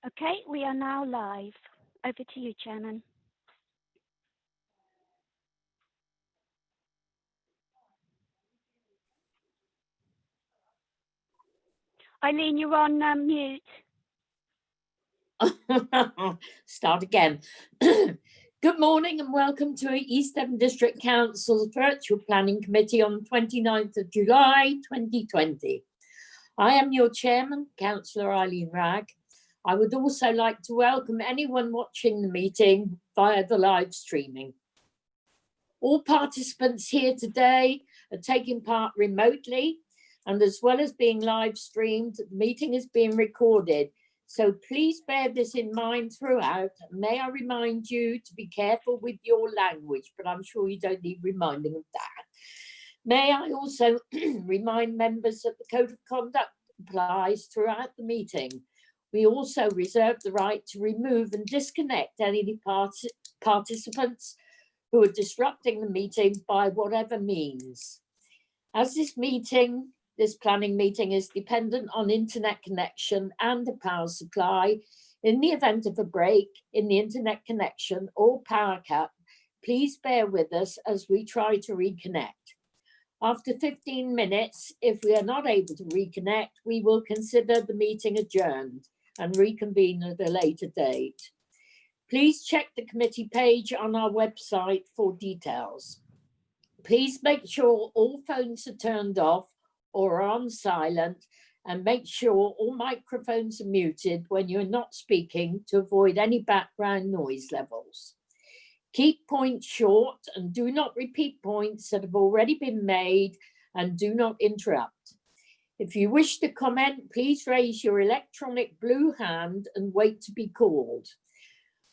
Okay, we are now live. Over to you, Chairman. Eileen, you're on mute. Start again. Good morning and welcome to East Devon District Council's Virtual Planning Committee on 29th of July 2020. I am your chairman, Councillor Eileen Wragg. I would also like to welcome anyone watching the meeting via the live streaming. All participants here today are taking part remotely, and as well as being live streamed, the meeting is being recorded. So please bear this in mind throughout. May I remind you to be careful with your language, but I'm sure you don't need reminding of that. May I also remind members that the Code of Conduct applies throughout the meeting. We also reserve the right to remove and disconnect any participants who are disrupting the meeting by whatever means. As this planning meeting is dependent on internet connection and a power supply, in the event of a break in the internet connection or power cut, please bear with us as we try to reconnect. After 15 minutes, if we are not able to reconnect, we will consider the meeting adjourned and reconvene at a later date. Please check the committee page on our website for details. Please make sure all phones are turned off or on silent, and make sure all microphones are muted when you're not speaking to avoid any background noise levels. Keep points short and do not repeat points that have already been made, and do not interrupt. If you wish to comment, please raise your electronic blue hand and wait to be called.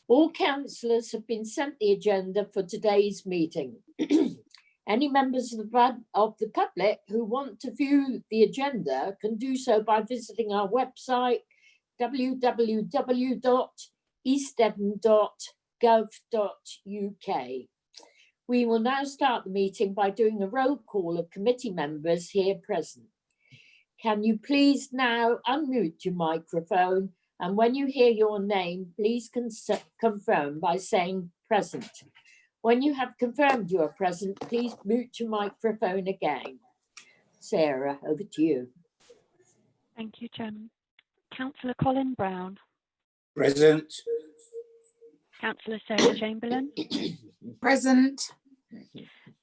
All councillors have been sent the agenda for today's meeting. Any members of the public who want to view the agenda can do so by visiting our website, www.eastdevon.gov.uk. We will now start the meeting by doing a roll call of committee members here present. Can you please now unmute your microphone, and when you hear your name, please confirm by saying present. When you have confirmed you are present, please mute your microphone again. Sarah, over to you. Thank you, Chairman. Councillor Colin Brown. Present. Councillor Sarah Chamberlain. Present.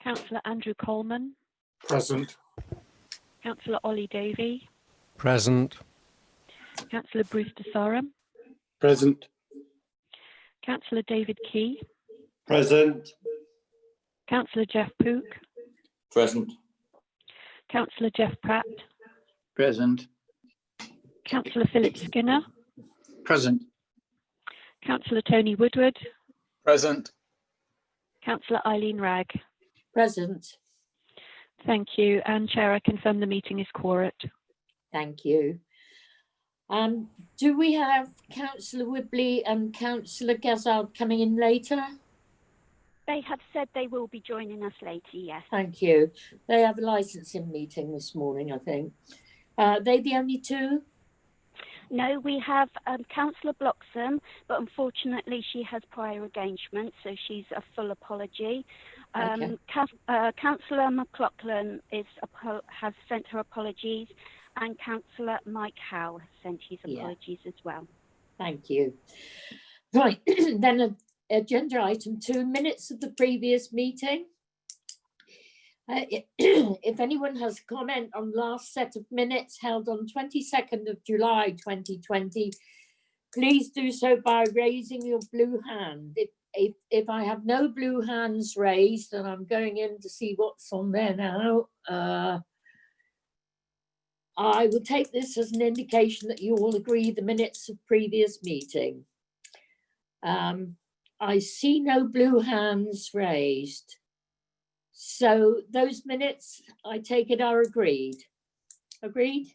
Councillor Andrew Coleman. Present. Councillor Ollie Davey. Present. Councillor Bruce DeSorum. Present. Councillor David Key. Present. Councillor Jeff Pook. Present. Councillor Jeff Pratt. Present. Councillor Philip Skinner. Present. Councillor Tony Woodward. Present. Councillor Eileen Wragg. Present. Thank you. And Chair, I confirm the meeting is quorate. Thank you. Do we have Councillor Whibley and Councillor Gazzard coming in later? They have said they will be joining us later, yes. Thank you. They have a licensing meeting this morning, I think. Are they the only two? No, we have Councillor Bloxham, but unfortunately she has prior engagements, so she's a full apology. Okay. Councillor McLaughlin has sent her apologies, and Councillor Mike Howe has sent his apologies as well. Thank you. Right, then agenda item 2, minutes of the previous meeting. If anyone has a comment on last set of minutes held on 22nd of July 2020, please do so by raising your blue hand. If I have no blue hands raised, and I'm going in to see what's on there now, I will take this as an indication that you all agree the minutes of previous meeting. I see no blue hands raised. So those minutes, I take it, are agreed. Agreed?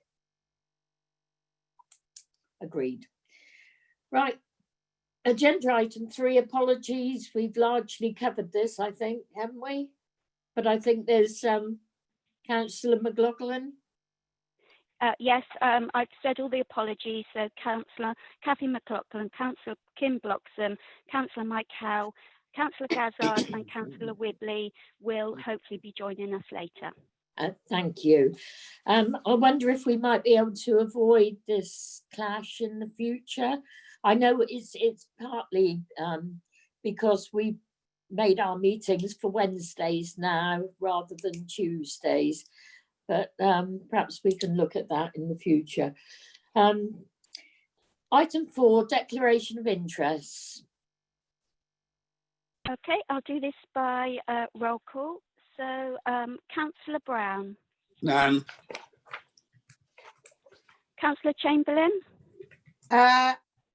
Agreed. Right. Agenda item 3, apologies. We've largely covered this, I think, haven't we? But I think there's Councillor McLaughlin. Yes, I've said all the apologies. So Councillor Kathy McLaughlin, Councillor Kim Bloxham, Councillor Mike Howe, Councillor Gazzard and Councillor Wibley will hopefully be joining us later. Thank you. I wonder if we might be able to avoid this clash in the future. I know it's partly because we made our meetings for Wednesdays now rather than Tuesdays, but perhaps we can look at that in the future. Item 4, declaration of interest. Okay, I'll do this by roll call. So, Councillor Brown. None. Councillor Chamberlain.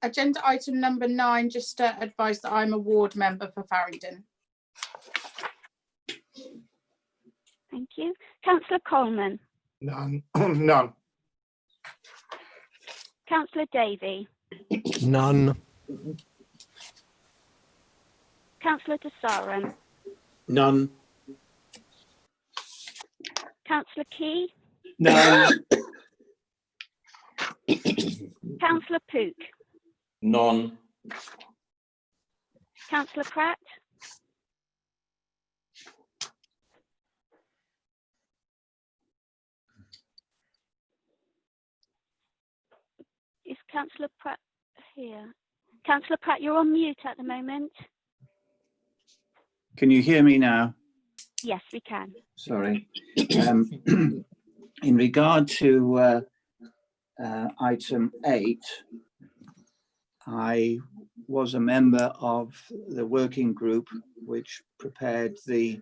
Agenda item number 9, just to advise that I'm a ward member for Farringdon. Thank you. Councillor Coleman. None. None. Councillor Davey. None. Councillor Desaran. None. Councillor Key. None. Councillor Pook. None. Councillor Pratt. Is Councillor Pratt here? Councillor Pratt, you're on mute at the moment. Can you hear me now? Yes, we can. Sorry. In regard to item 8, I was a member of the working group which prepared the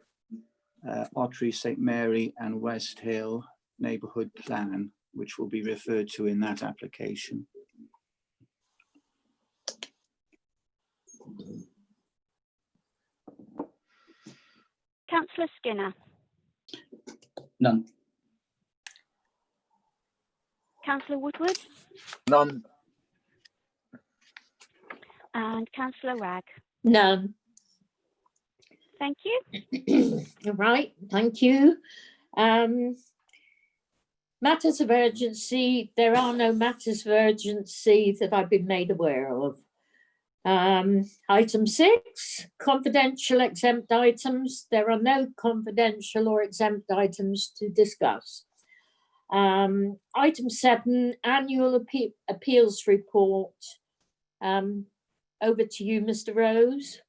Ottery, St Mary and West Hill neighbourhood plan, which will be referred to in that application. Councillor Skinner. None. Councillor Woodward. None. And Councillor Ragg. None. Thank you. All right, thank you. Matters of urgency, there are no matters of urgency that I've been made aware of. Item 6, confidential exempt items. There are no confidential or exempt items to discuss. Item 7, annual appeals report. Over to you, Mr. Rose.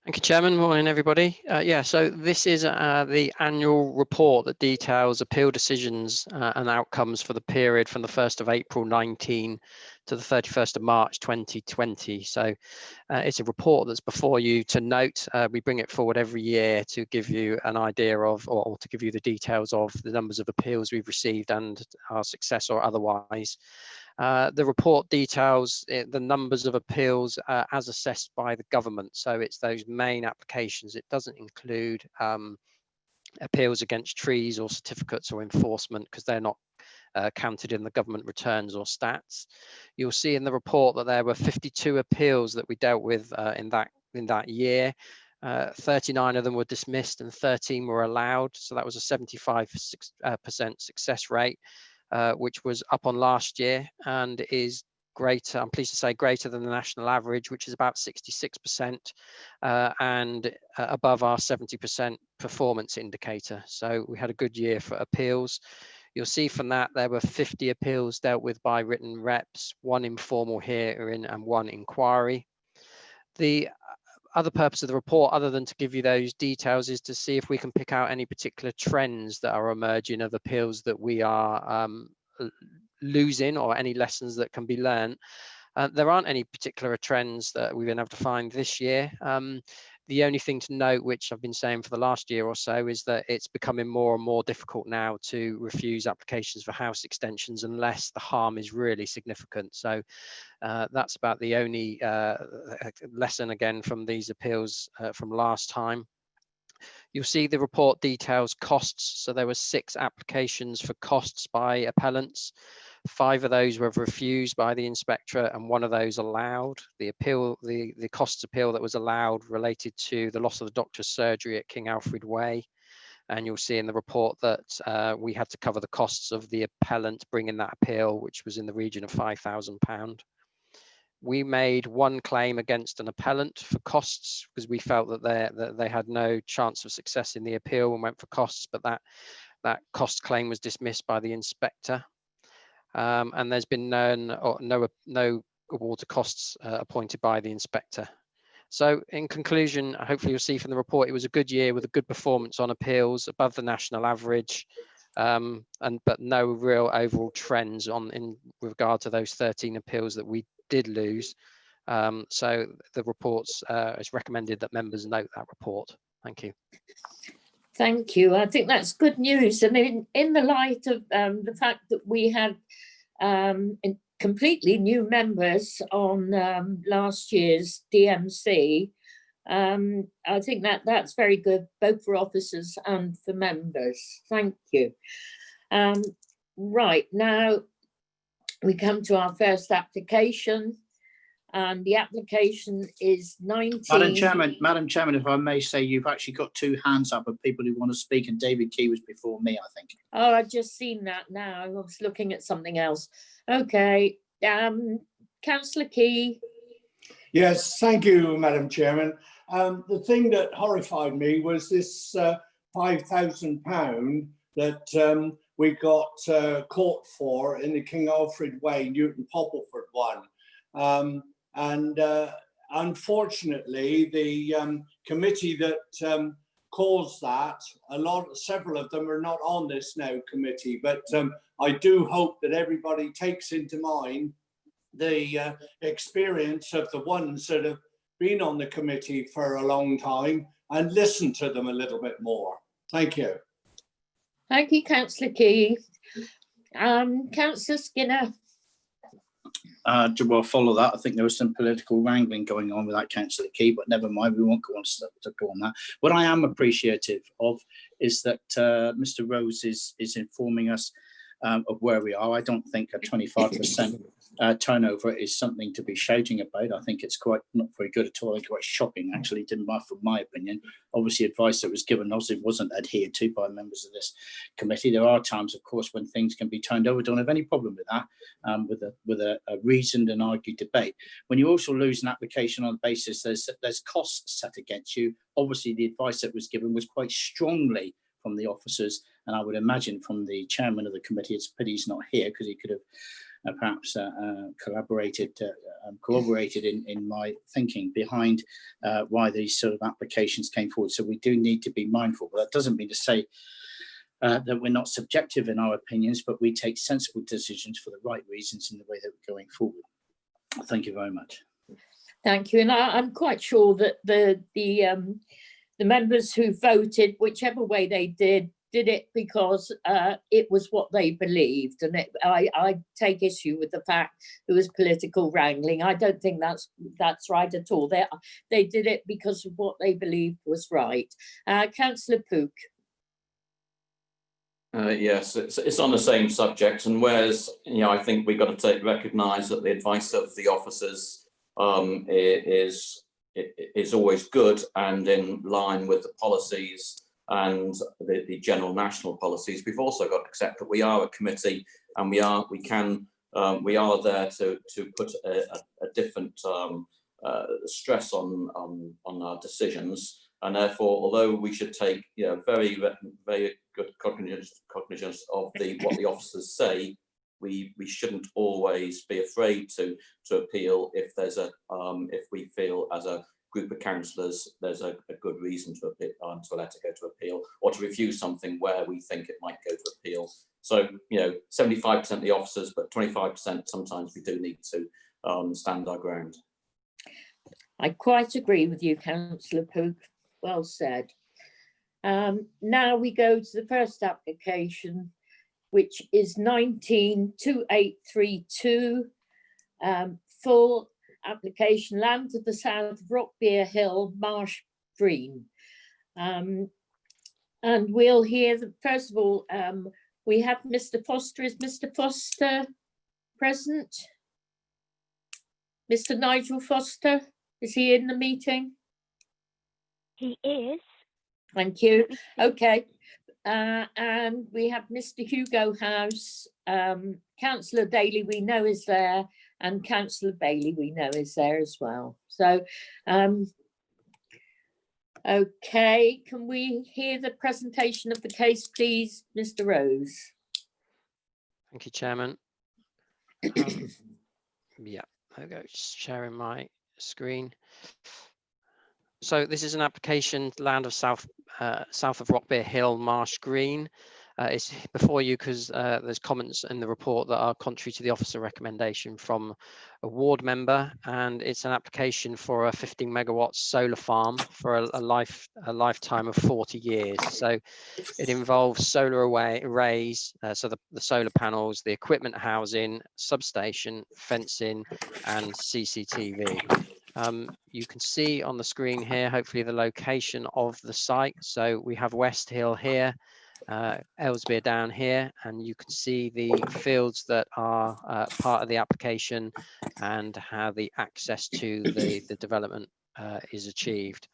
Thank you, Chairman. Morning, everybody. So this is the annual report that details appeal decisions and outcomes for the period from the 1st of April 19 to the 31st of March 2020. So it's a report that's before you to note. We bring it forward every year to give you an idea of, or to give you the details of the numbers of appeals we've received and our success or otherwise. The report details the numbers of appeals as assessed by the government. So it's those main applications. It doesn't include appeals against trees or certificates or enforcement because they're not counted in the government returns or stats. You'll see in the report that there were 52 appeals that we dealt with in that year. 39 of them were dismissed and 13 were allowed. So that was a 75% success rate. Which was up on last year and is greater, I'm pleased to say, greater than the national average, which is about 66% and above our 70% performance indicator. So we had a good year for appeals. You'll see from that there were 50 appeals dealt with by written reps, 1 informal hearing and 1 inquiry. The other purpose of the report, other than to give you those details, is to see if we can pick out any particular trends that are emerging of appeals that we are losing or any lessons that can be learned. There aren't any particular trends that we've been able to find this year. The only thing to note, which I've been saying for the last year or so, is that it's becoming more and more difficult now to refuse applications for house extensions unless the harm is really significant. So that's about the only lesson again from these appeals from last time. You'll see the report details costs. So there were 6 applications for costs by appellants. 5 of those were refused by the inspectorate and 1 of those allowed. The costs appeal that was allowed related to the loss of the doctor's surgery at King Alfred Way. And you'll see in the report that we had to cover the costs of the appellant bringing that appeal, which was in the region of £5,000. We made one claim against an appellant for costs because we felt that they had no chance of success in the appeal and went for costs, but that cost claim was dismissed by the inspector. And there's been no award of costs appointed by the inspector. So in conclusion, hopefully you'll see from the report, it was a good year with a good performance on appeals above the national average, but no real overall trends in regard to those 13 appeals that we did lose. So the report's it's recommended that members note that report. Thank you. Thank you. I think that's good news. And in the light of the fact that we had completely new members on last year's DMC, I think that's very good, both for officers and for members. Thank you. Right, now we come to our first application, and the application is 19. Madam Chairman, if I may say, you've actually got two hands up of people who want to speak, and David Key was before me, I think. Oh, I've just seen that now. I was looking at something else. Okay, Councillor Key. Yes, thank you, Madam Chairman. The thing that horrified me was this £5,000 that we got caught for in the King Alfred Way, Newton Poppleford one. Unfortunately, the committee that caused that, several of them are not on this now committee, but I do hope that everybody takes into mind the experience of the ones that have been on the committee for a long time and listen to them a little bit more. Thank you. Thank you, Councillor Key. Councillor Skinner. Well, follow that. I think there was some political wrangling going on with that Councillor Key, but never mind, we won't go on to go on that. What I am appreciative of is that Mr. Rose is informing us of where we are. I don't think a 25% turnover is something to be shouting about. I think it's quite not very good at all. I think quite shocking, actually, from my opinion. Obviously, advice that was given obviously wasn't adhered to by members of this committee. There are times, of course, when things can be turned over. Don't have any problem with that, with a reasoned and argued debate. When you also lose an application on the basis there's costs set against you, obviously the advice that was given was quite strongly from the officers, and I would imagine from the chairman of the committee. It's a pity he's not here, because he could have perhaps corroborated in my thinking behind why these sort of applications came forward. So we do need to be mindful, but that doesn't mean to say that we're not subjective in our opinions, but we take sensible decisions for the right reasons in the way that we're going forward. Thank you very much. Thank you, and I'm quite sure that the members who voted, whichever way they did it because it was what they believed, and I take issue with the fact there was political wrangling. I don't think that's right at all. They did it because of what they believed was right. Councillor Pook. Yes, it's on the same subject, and whereas I think we've got to recognise that the advice of the officers is always good and in line with the policies and the general national policies. We've also got to accept that we are a committee, and we are there to put a different stress on our decisions, and therefore, although we should take very good cognizance of what the officers say, we shouldn't always be afraid to appeal if if we feel as a group of councillors there's a good reason to appeal, to let it go to appeal, or to review something where we think it might go to appeal. So 75% of the officers, but 25% sometimes we do need to stand our ground. I quite agree with you, Councillor Pook. Well said. Now we go to the first application, which is 192832, full application, land to the south of Rockbeer Hill, Marsh Green. And we'll hear, first of all, we have Mr. Foster. Is Mr. Foster present? Mr. Nigel Foster, is he in the meeting? He is. Thank you. Okay. and we have Mr. Hugo House, Councillor Daly we know is there, and Councillor Bailey we know is there as well. So, okay, can we hear the presentation of the case, please, Mr. Rose? Thank you, Chairman. Yeah, there we go, just sharing my screen. So this is an application, land of south of Rockbeer Hill, Marsh Green. It's before you because there's comments in the report that are contrary to the officer recommendation from a ward member, and it's an application for a 15 megawatt solar farm for a lifetime of 40 years. So it involves solar arrays, so the solar panels, the equipment housing, substation, fencing, and CCTV. You can see on the screen here, hopefully, the location of the site. So we have West Hill here, Ellesmere down here, and you can see the fields that are part of the application and how the access to the development is achieved.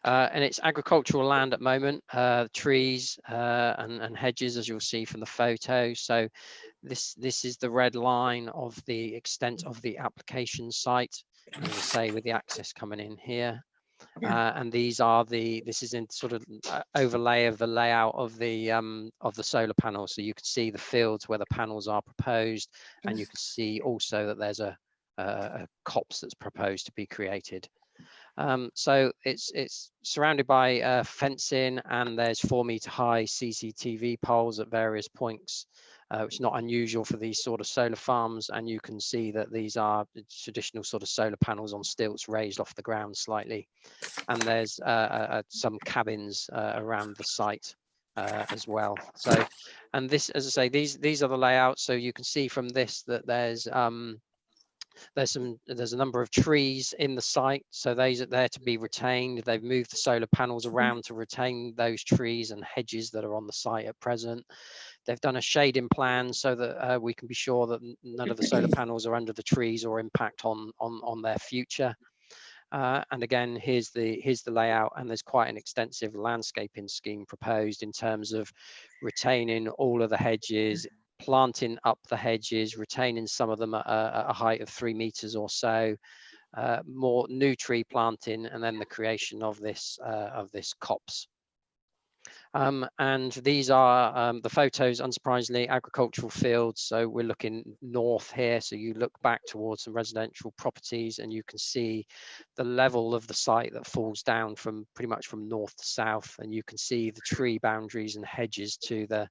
And it's agricultural land at the moment, trees and hedges, as you'll see from the photo. So this is the red line of the extent of the application site, as I say, with the access coming in here. And these are this is in sort of overlay of the layout of the solar panels. So you can see the fields where the panels are proposed, and you can see also that there's a copse that's proposed to be created. So it's surrounded by fencing, and there's 4-meter high CCTV poles at various points, which is not unusual for these sort of solar farms. And you can see that these are traditional sort of solar panels on stilts raised off the ground slightly. And there's some cabins around the site as well. So, and this, as I say, these are the layouts. So you can see from this that there's a number of trees in the site, so those are there to be retained. They've moved the solar panels around to retain those trees and hedges that are on the site at present. They've done a shading plan so that we can be sure that none of the solar panels are under the trees or impact on their future. And again, here's the layout, and there's quite an extensive landscaping scheme proposed in terms of retaining all of the hedges, planting up the hedges, retaining some of them at a height of 3 meters or so, more new tree planting, and then the creation of this copse. And these are the photos, unsurprisingly, agricultural fields. So we're looking north here. So you look back towards some residential properties, and you can see the level of the site that falls down from pretty much from north to south. And you can see the tree boundaries and hedges to the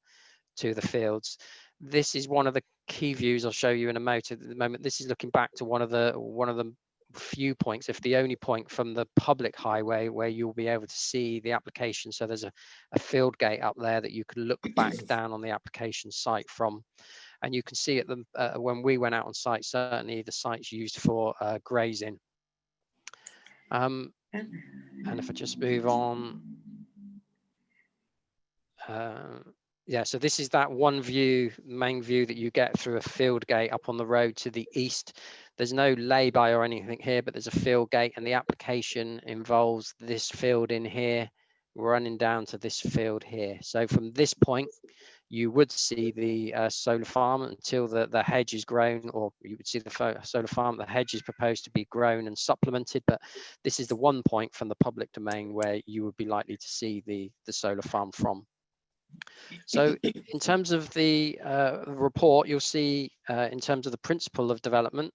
fields. This is one of the key views I'll show you in a moment. At the moment, this is looking back to one of the few points, if the only point, from the public highway where you'll be able to see the application. So there's a field gate up there that you can look back down on the application site from, and you can see at the when we went out on site, certainly the site's used for grazing. And if I just move on, yeah, so this is that one view, main view that you get through a field gate up on the road to the east. There's no lay-by or anything here, but there's a field gate, and the application involves this field in here running down to this field here. So from this point, you would see the solar farm until the hedge is grown, or you would see the solar farm. The hedge is proposed to be grown and supplemented, but this is the one point from the public domain where you would be likely to see the solar farm from. So in terms of the report, you'll see in terms of the principle of development,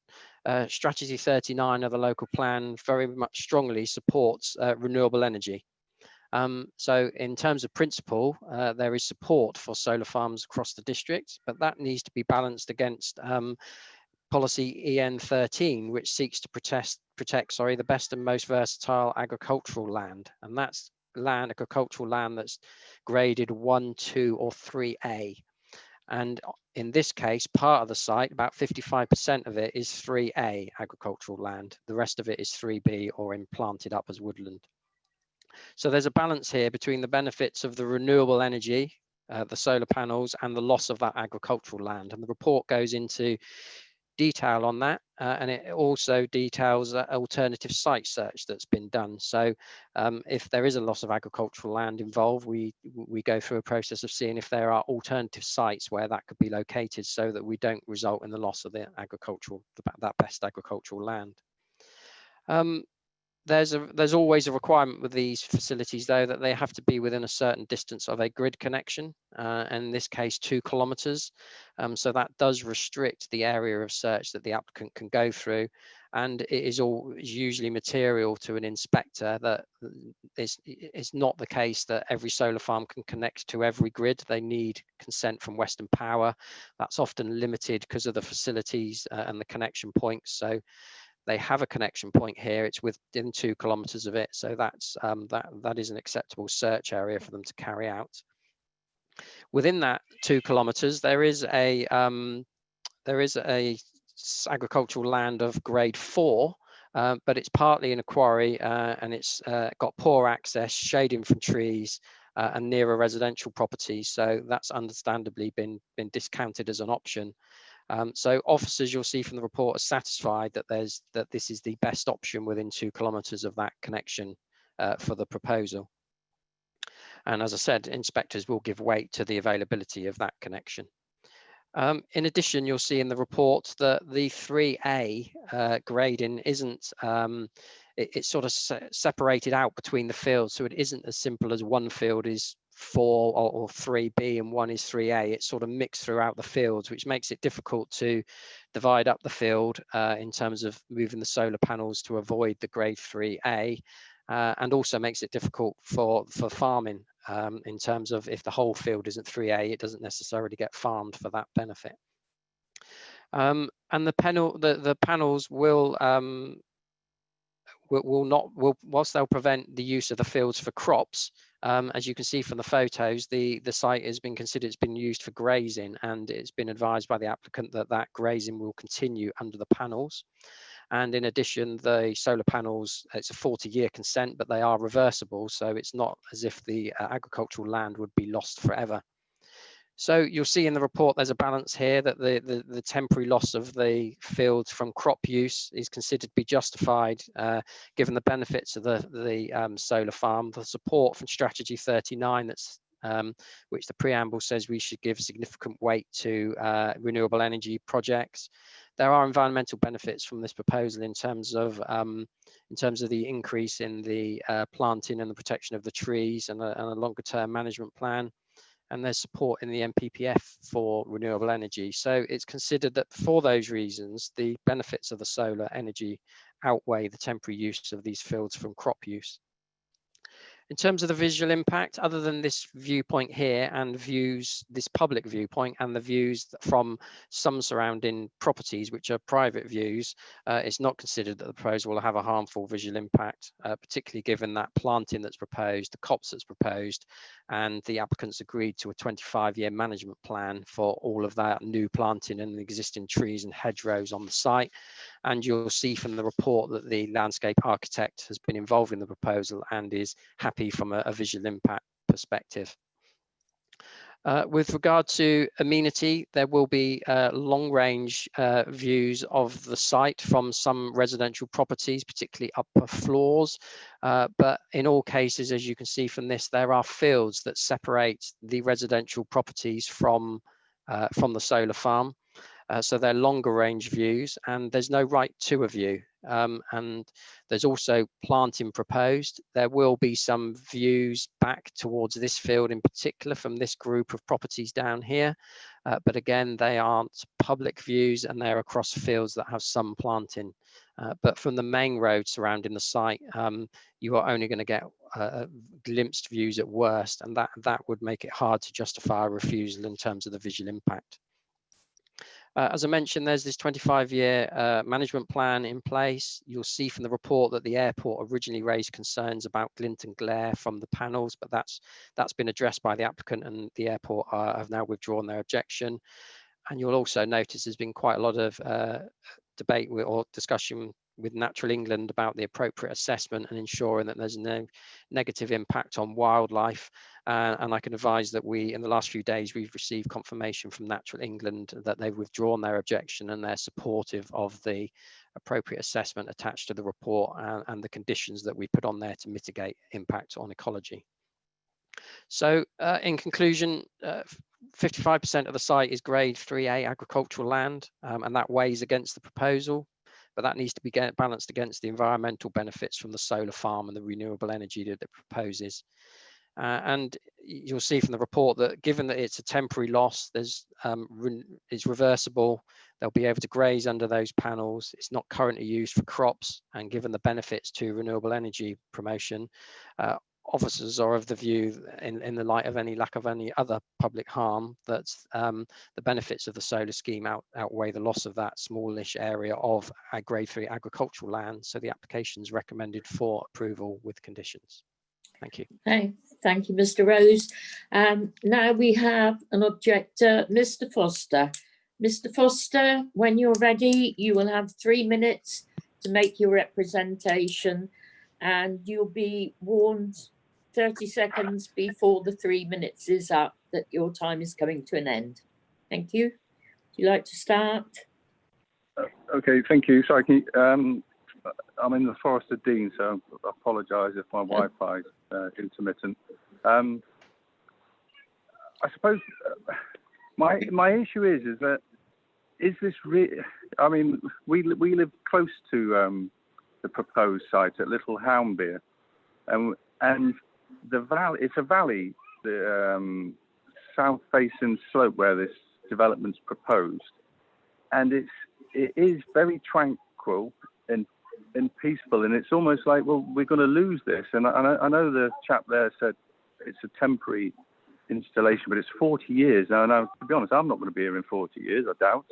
strategy 39 of the local plan very much strongly supports renewable energy. So in terms of principle, there is support for solar farms across the district, but that needs to be balanced against policy EN 13, which seeks to protect the best and most versatile agricultural land, and that's agricultural land that's graded 1, 2, or 3A. And in this case, part of the site, about 55% of it is 3A agricultural land. The rest of it is 3B or implanted up as woodland. So there's a balance here between the benefits of the renewable energy, the solar panels, and the loss of that agricultural land. And the report goes into detail on that, and it also details alternative site search that's been done. So if there is a loss of agricultural land involved, we go through a process of seeing if there are alternative sites where that could be located, so that we don't result in the loss of the that best agricultural land. There's always a requirement with these facilities, though, that they have to be within a certain distance of a grid connection, and in this case 2 kilometres. So that does restrict the area of search that the applicant can go through, and it is usually material to an inspector that it's not the case that every solar farm can connect to every grid. They need consent from Western Power. That's often limited because of the facilities and the connection points. So they have a connection point here. It's within 2 kilometres of it, so that's that is an acceptable search area for them to carry out. Within that 2 kilometres, there is a agricultural land of grade 4, but it's partly in a quarry, and it's got poor access, shading from trees, and near a residential property. So that's understandably been discounted as an option. So officers, you'll see from the report, are satisfied that this is the best option within 2 kilometres of that connection for the proposal. And as I said, inspectors will give weight to the availability of that connection. In addition, you'll see in the report that the 3A grading isn't, it's sort of separated out between the fields. So it isn't as simple as one field is 4 or 3B and one is 3A. It's sort of mixed throughout the fields, which makes it difficult to divide up the field in terms of moving the solar panels to avoid the grade 3A, and also makes it difficult for farming in terms of if the whole field isn't 3A, it doesn't necessarily get farmed for that benefit. And the panels will whilst they'll prevent the use of the fields for crops, as you can see from the photos, the site has been considered, it's been used for grazing, and it's been advised by the applicant that that grazing will continue under the panels. And in addition, the solar panels, it's a 40-year consent, but they are reversible, so it's not as if the agricultural land would be lost forever. So you'll see in the report there's a balance here that the temporary loss of the fields from crop use is considered to be justified given the benefits of the solar farm, the support from Strategy 39 that's which the preamble says we should give significant weight to renewable energy projects. There are environmental benefits from this proposal in terms of the increase in the planting and the protection of the trees and a longer term management plan. And there's support in the NPPF for renewable energy. So it's considered that for those reasons, the benefits of the solar energy outweigh the temporary use of these fields from crop use. In terms of the visual impact, other than this viewpoint here and this public viewpoint and the views from some surrounding properties, which are private views, it's not considered that the proposal will have a harmful visual impact, particularly given that planting that's proposed, the copse that's proposed, and the applicants agreed to a 25-year management plan for all of that new planting and the existing trees and hedgerows on the site. And you'll see from the report that the landscape architect has been involved in the proposal and is happy from a visual impact perspective. With regard to amenity, there will be long range views of the site from some residential properties, particularly upper floors. But in all cases, as you can see from this, there are fields that separate the residential properties from the solar farm. So they're longer range views, and there's no right to a view. And there's also planting proposed. There will be some views back towards this field in particular from this group of properties down here. But again, they aren't public views and they're across fields that have some planting. But from the main road surrounding the site, you are only going to get glimpsed views at worst, and that would make it hard to justify a refusal in terms of the visual impact. As I mentioned, there's this 25-year management plan in place. You'll see from the report that the airport originally raised concerns about glint and glare from the panels, but that's been addressed by the applicant, and the airport have now withdrawn their objection. And you'll also notice there's been quite a lot of debate or discussion with Natural England about the appropriate assessment and ensuring that there's no negative impact on wildlife. And I can advise that in the last few days, we've received confirmation from Natural England that they've withdrawn their objection and they're supportive of the appropriate assessment attached to the report and the conditions that we put on there to mitigate impact on ecology. So in conclusion, 55% of the site is grade 3A agricultural land, and that weighs against the proposal, but that needs to be balanced against the environmental benefits from the solar farm and the renewable energy that it proposes. And you'll see from the report that given that it's a temporary loss, it's reversible. They'll be able to graze under those panels. It's not currently used for crops, and given the benefits to renewable energy promotion, officers are of the view, in the light of any lack of any other public harm, that the benefits of the solar scheme outweigh the loss of that smallish area of grade 3 agricultural land. So the application is recommended for approval with conditions. Thank you. Thank you, Mr. Rose. Now we have an objector, Mr. Foster. Mr. Foster, when you're ready, you will have 3 minutes to make your representation, and you'll be warned 30 seconds before the 3 minutes is up that your time is coming to an end. Thank you. Would you like to start? Okay, thank you. Sorry, I'm in the Forest of Dean, so I apologise if my Wi-Fi is intermittent. I suppose my issue is that this I mean, we live close to the proposed site at Little Houndbeer, and the valley, it's a valley, the south-facing slope where this development's proposed, and it is very tranquil and peaceful, and it's almost like, well, we're going to lose this. And I know the chap there said it's a temporary installation, but it's 40 years now. And to be honest, I'm not going to be here in 40 years, I doubt.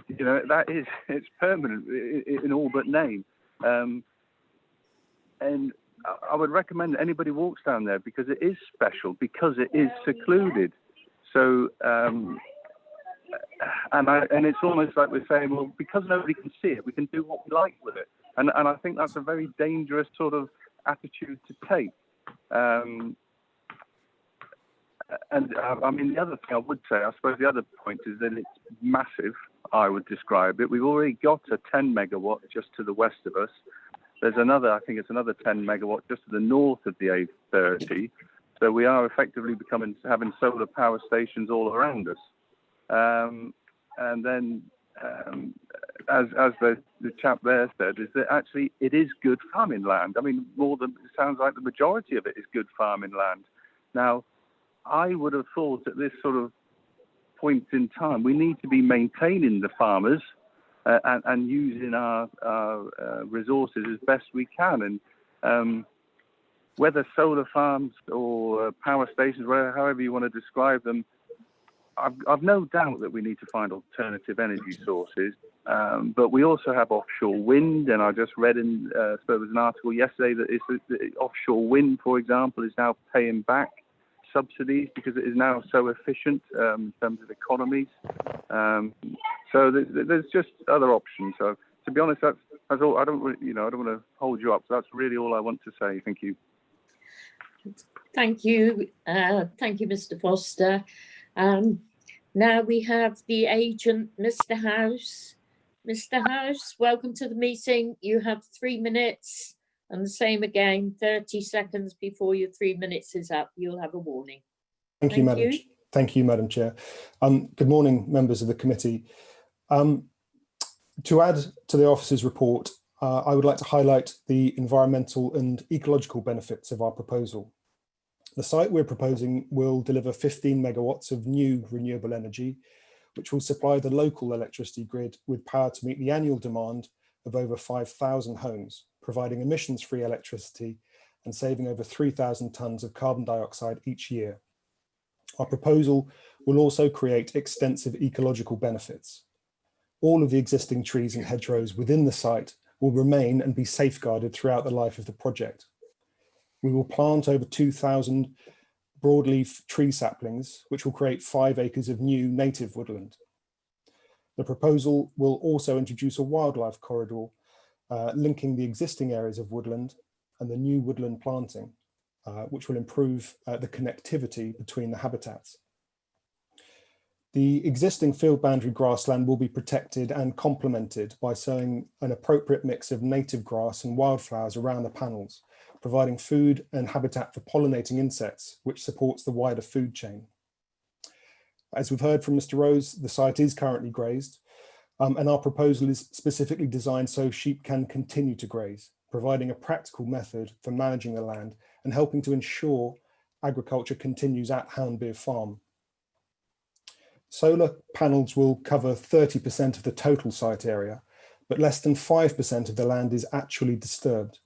You know, it's permanent in all but name. And I would recommend that anybody walks down there, because it is special, because it is secluded. So, and it's almost like we're saying, well, because nobody can see it, we can do what we like with it. And I think that's a very dangerous sort of attitude to take. And I mean, the other thing I would say, I suppose the other point is that it's massive, I would describe it. We've already got a 10 megawatt just to the west of us. There's another, I think it's another 10 megawatt just to the north of the A30. So we are effectively having solar power stations all around us. And then, as the chap there said, is that actually it is good farming land. I mean, it sounds like the majority of it is good farming land. Now, I would have thought at this sort of point in time, we need to be maintaining the farmers and using our resources as best we can. And whether solar farms or power stations, however you want to describe them, I've no doubt that we need to find alternative energy sources, but we also have offshore wind. And I just read there was an article yesterday that offshore wind, for example, is now paying back subsidies because it is now so efficient in terms of economies. So there's just other options. So to be honest, that's all. I don't want to hold you up. So that's really all I want to say. Thank you. Thank you. Thank you, Mr. Foster. Now we have the agent, Mr. House. Mr. House, welcome to the meeting. You have 3 minutes, and the same again, 30 seconds before your 3 minutes is up, you'll have a warning. Thank you, Madam Chair. Good morning, members of the committee. To add to the officer's report, I would like to highlight the environmental and ecological benefits of our proposal. The site we're proposing will deliver 15 megawatts of new renewable energy, which will supply the local electricity grid with power to meet the annual demand of over 5,000 homes, providing emissions-free electricity and saving over 3,000 tonnes of carbon dioxide each year. Our proposal will also create extensive ecological benefits. All of the existing trees and hedgerows within the site will remain and be safeguarded throughout the life of the project. We will plant over 2,000 broadleaf tree saplings, which will create 5 acres of new native woodland. The proposal will also introduce a wildlife corridor linking the existing areas of woodland and the new woodland planting, which will improve the connectivity between the habitats. The existing field boundary grassland will be protected and complemented by sowing an appropriate mix of native grass and wildflowers around the panels, providing food and habitat for pollinating insects, which supports the wider food chain. As we've heard from Mr. Rose, the site is currently grazed, and our proposal is specifically designed so sheep can continue to graze, providing a practical method for managing the land and helping to ensure agriculture continues at Houndbeer Farm. Solar panels will cover 30% of the total site area, but less than 5% of the land is actually disturbed.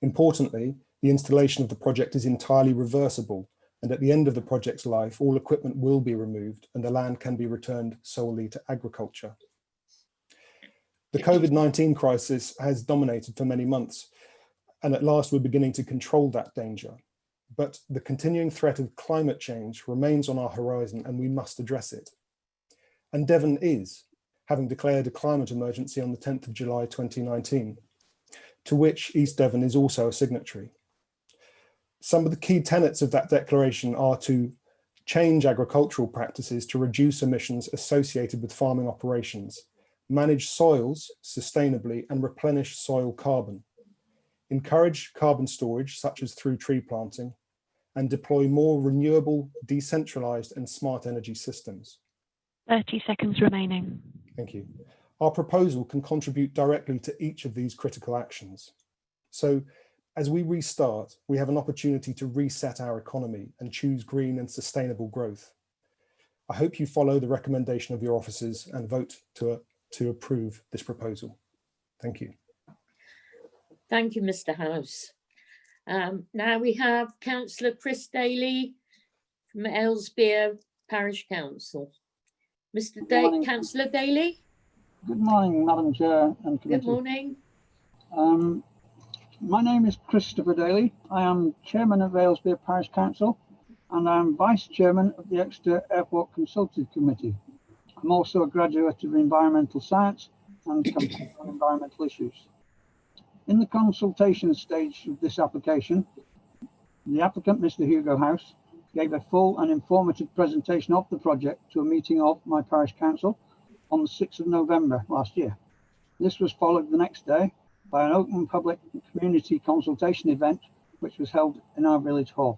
Importantly, the installation of the project is entirely reversible, and at the end of the project's life, all equipment will be removed and the land can be returned solely to agriculture. The COVID-19 crisis has dominated for many months, and at last we're beginning to control that danger. But the continuing threat of climate change remains on our horizon and we must address it. And Devon is, having declared a climate emergency on the 10th of July 2019, to which East Devon is also a signatory. Some of the key tenets of that declaration are to change agricultural practices to reduce emissions associated with farming operations, manage soils sustainably and replenish soil carbon, encourage carbon storage such as through tree planting, and deploy more renewable, decentralized and smart energy systems. 30 seconds remaining. Thank you. Our proposal can contribute directly to each of these critical actions. So as we restart, we have an opportunity to reset our economy and choose green and sustainable growth. I hope you follow the recommendation of your officers and vote to approve this proposal. Thank you. Thank you, Mr. House. Now we have Councillor Chris Daly from Aylesbury Parish Council. Councillor Daly. Good morning, Madam Chair and Committee. Good morning. My name is Christopher Daly. I am Chairman of Aylesbury Parish Council and I am Vice Chairman of the Exeter Airport Consultative Committee. I'm also a graduate of environmental science and campaign on environmental issues. In the consultation stage of this application, the applicant, Mr. Hugo House, gave a full and informative presentation of the project to a meeting of my parish council on the 6th of November last year. This was followed the next day by an open public community consultation event, which was held in our village hall.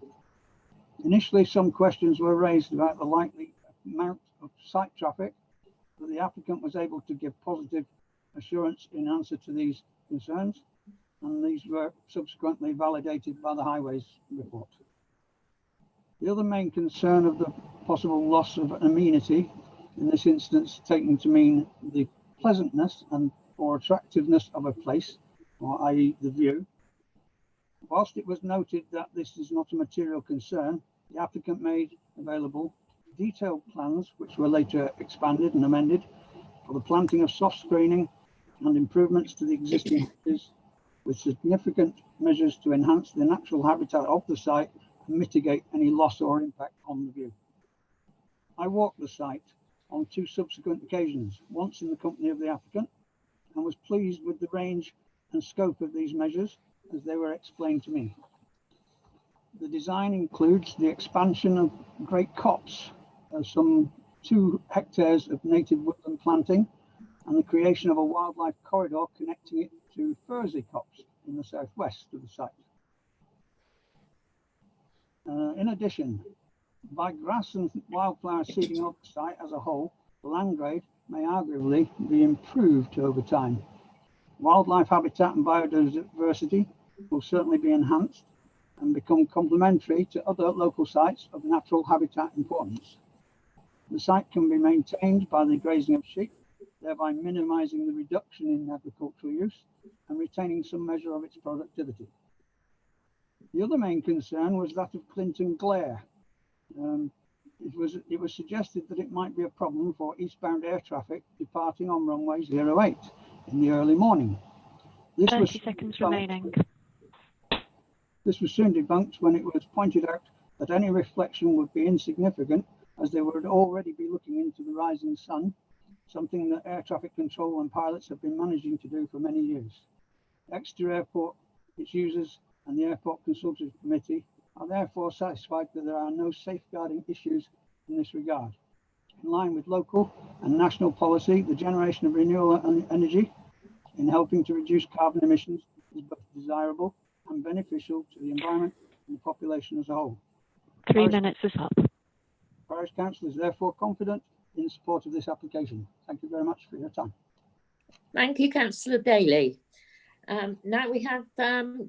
Initially, some questions were raised about the likely amount of site traffic, but the applicant was able to give positive assurance in answer to these concerns, and these were subsequently validated by the Highways report. The other main concern of the possible loss of amenity, in this instance taken to mean the pleasantness and or attractiveness of a place, or i.e. the view. Whilst it was noted that this is not a material concern, the applicant made available detailed plans, which were later expanded and amended, for the planting of soft screening and improvements to the existing hedges, with significant measures to enhance the natural habitat of the site and mitigate any loss or impact on the view. I walked the site on 2 subsequent occasions, once in the company of the applicant, and was pleased with the range and scope of these measures as they were explained to me. The design includes the expansion of great copse, some 2 hectares of native woodland planting, and the creation of a wildlife corridor connecting it to Fursey Copse in the southwest of the site. In addition, by grass and wildflower seeding of the site as a whole, the land grade may arguably be improved over time. Wildlife habitat and biodiversity will certainly be enhanced and become complementary to other local sites of natural habitat importance. The site can be maintained by the grazing of sheep, thereby minimising the reduction in agricultural use and retaining some measure of its productivity. The other main concern was that of Clinton glare. It was suggested that it might be a problem for eastbound air traffic departing on runway 08 in the early morning. 30 seconds remaining. This was soon debunked when it was pointed out that any reflection would be insignificant, as they would already be looking into the rising sun, something that air traffic control and pilots have been managing to do for many years. Exeter Airport, its users and the Airport Consultative Committee are therefore satisfied that there are no safeguarding issues in this regard. In line with local and national policy, the generation of renewable energy in helping to reduce carbon emissions is both desirable and beneficial to the environment and the population as a whole. 3 minutes is up. Parish Council is therefore confident in support of this application. Thank you very much for your time. Thank you, Councillor Daly. Now we have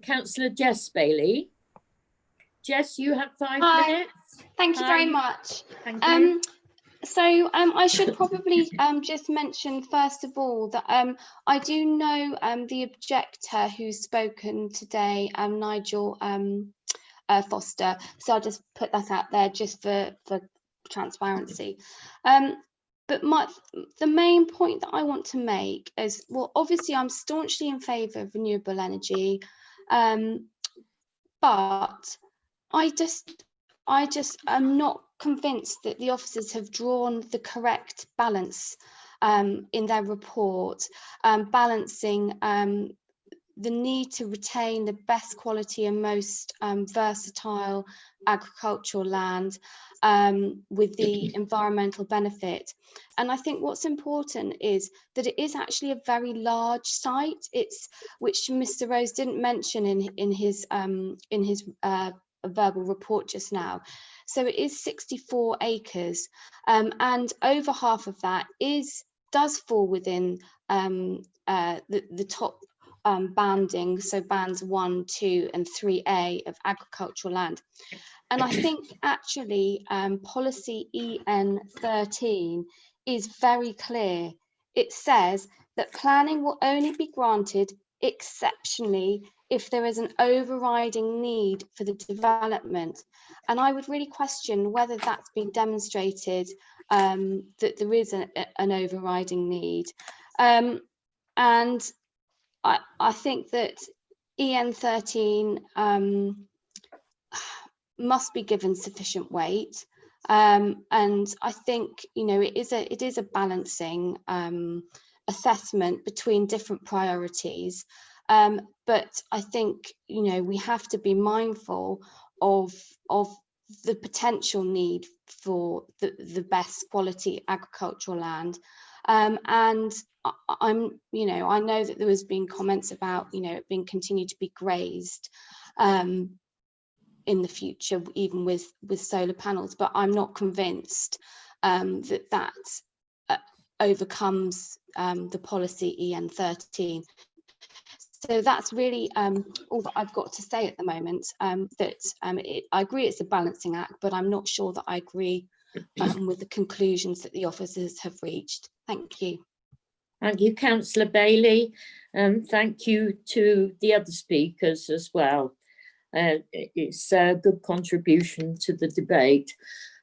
Councillor Jess Bailey. Jess, you have 5 minutes. Thank you Hi. very much. Thank you. I should probably just mention first of all that I do know the objector who's spoken today, Nigel Foster. So I'll just put that out there just for transparency. But the main point that I want to make is, well, obviously I'm staunchly in favour of renewable energy, but I am not convinced that the officers have drawn the correct balance in their report, balancing the need to retain the best quality and most versatile agricultural land with the environmental benefit. And I think what's important is that it is actually a very large site, which Mr. Rose didn't mention in his verbal report just now. So it is 64 acres, and over half of that does fall within the top banding, so bands 1, 2 and 3A of agricultural land. And I think actually policy EN13 is very clear. It says that planning will only be granted exceptionally if there is an overriding need for the development. And I would really question whether that's been demonstrated, that there is an overriding need. And I think that EN13 must be given sufficient weight. And I think, it is a balancing assessment between different priorities. But I think, we have to be mindful of the potential need for the best quality agricultural land. And I know that there has been comments about, it being continued to be grazed in the future, even with solar panels, but I'm not convinced that overcomes the policy EN13. So that's really all that I've got to say at the moment. I agree it's a balancing act, but I'm not sure that I agree with the conclusions that the officers have reached. Thank you. Thank you, Councillor Bailey, and thank you to the other speakers as well. It's a good contribution to the debate.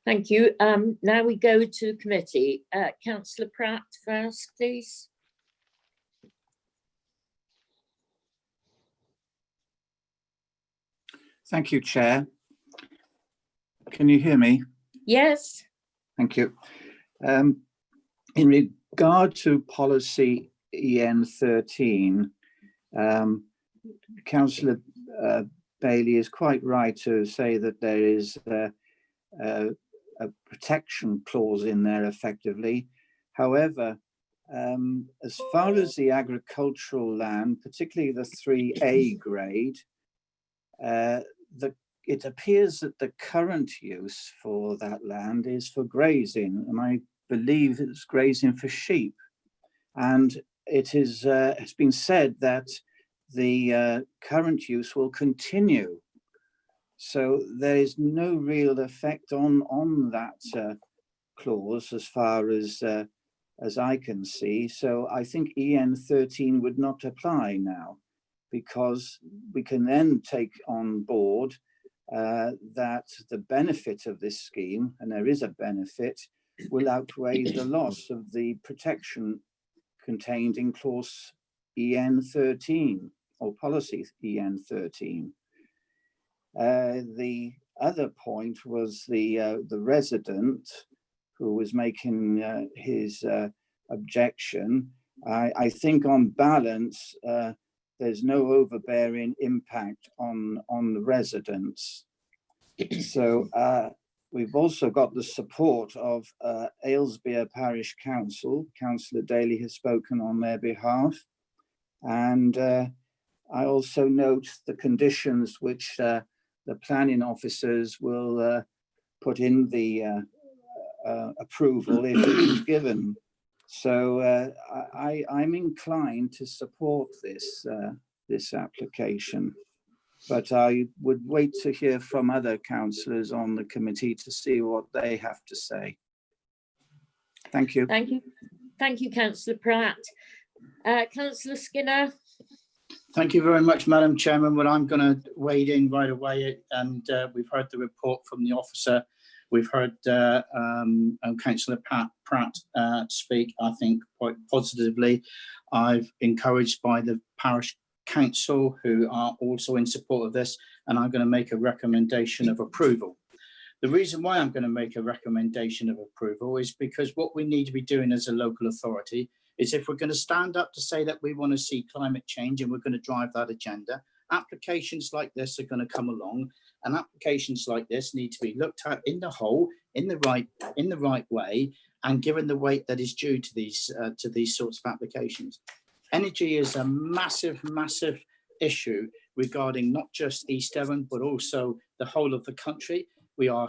Thank you. Now we go to committee. Councillor Pratt first, please. Thank you, Chair. Can you hear me? Yes. Thank you. In regard to policy EN13, Councillor Bailey is quite right to say that there is a protection clause in there effectively. However, as far as the agricultural land, particularly the 3A grade, it appears that the current use for that land is for grazing, and I believe it's grazing for sheep. And it is it's been said that the current use will continue. So there is no real effect on that clause as far as I can see. So I think EN13 would not apply now, because we can then take on board that the benefit of this scheme, and there is a benefit, will outweigh the loss of the protection contained in clause EN13 or policy EN13. The other point was the resident who was making his objection. I think on balance, there's no overbearing impact on the residents. So we've also got the support of Aylesbury Parish Council. Councillor Daly has spoken on their behalf. And I also note the conditions which the planning officers will put in the approval if it is given. So I'm inclined to support this this application, but I would wait to hear from other councillors on the committee to see what they have to say. Thank you. Thank you, Councillor Pratt. Councillor Skinner. Thank you very much, Madam Chairman. Well, I'm going to wade in right away, and we've heard the report from the officer. We've heard Councillor Pratt speak, I think, quite positively. I've encouraged by the parish council, who are also in support of this, and I'm going to make a recommendation of approval. The reason why I'm going to make a recommendation of approval is because what we need to be doing as a local authority is, if we're going to stand up to say that we want to see climate change and we're going to drive that agenda, applications like this are going to come along, and applications like this need to be looked at in the whole, in the right way, and given the weight that is due to these sorts of applications. Energy is a massive issue regarding not just East Devon, but also the whole of the country. We are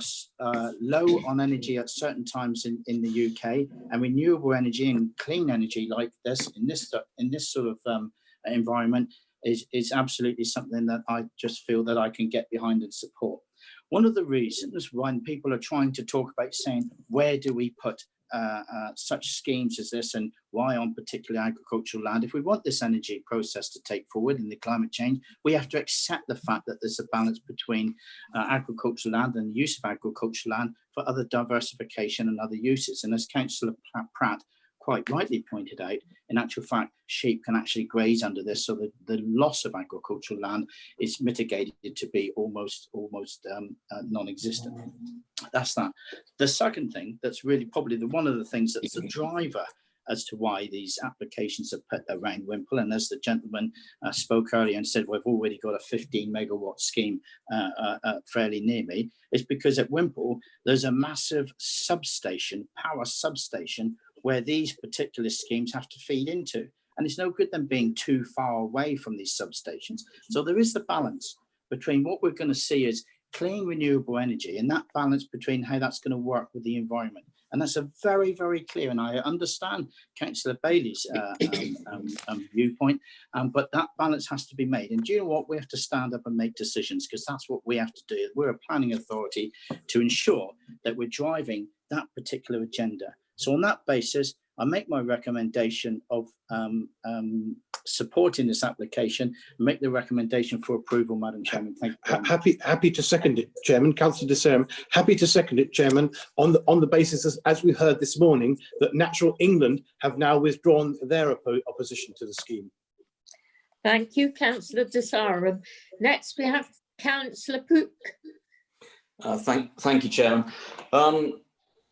low on energy at certain times in the UK, and renewable energy and clean energy like this in this sort of environment is absolutely something that I just feel that I can get behind and support. One of the reasons when people are trying to talk about saying, where do we put such schemes as this, and why on particular agricultural land? If we want this energy process to take forward in the climate change, we have to accept the fact that there's a balance between agricultural land and the use of agricultural land for other diversification and other uses. And as Councillor Pratt quite rightly pointed out, in actual fact, sheep can actually graze under this, so the loss of agricultural land is mitigated to be almost non-existent. That's that. The second thing that's really probably one of the things that's the driver as to why these applications are put around Wimple, and as the gentleman spoke earlier and said, we've already got a 15 megawatt scheme fairly near me, is because at Wimple there's a massive substation, power substation, where these particular schemes have to feed into. And it's no good them being too far away from these substations. So there is the balance between what we're going to see as clean renewable energy, and that balance between how that's going to work with the environment. And that's a very, very clear, and I understand Councillor Bailey's viewpoint, but that balance has to be made. And do you know what? We have to stand up and make decisions, because that's what we have to do. We're a planning authority to ensure that we're driving that particular agenda. So on that basis, I make my recommendation of supporting this application, make the recommendation for approval, Madam Chairman. Thank you. Happy to second it, Chairman. Councillor de Serme, happy to second it, Chairman, on the basis, as we heard this morning, that Natural England have now withdrawn their opposition to the scheme. Thank you, Councillor de Serme. Next, we have Councillor Pook. Thank you, Chairman.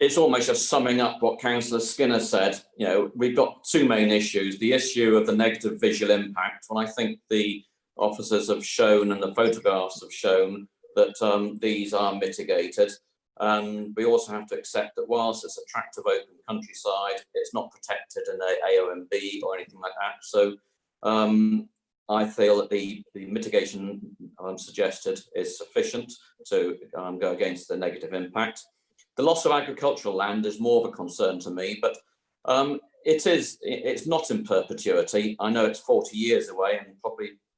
It's almost just summing up what Councillor Skinner said. You know, we've got two main issues. The issue of the negative visual impact, when I think the officers have shown and the photographs have shown that these are mitigated. And we also have to accept that whilst it's a tract of open countryside, it's not protected in an AONB or anything like that. So I feel that the mitigation suggested is sufficient to go against the negative impact. The loss of agricultural land is more of a concern to me, but it's not in perpetuity. I know it's 40 years away, and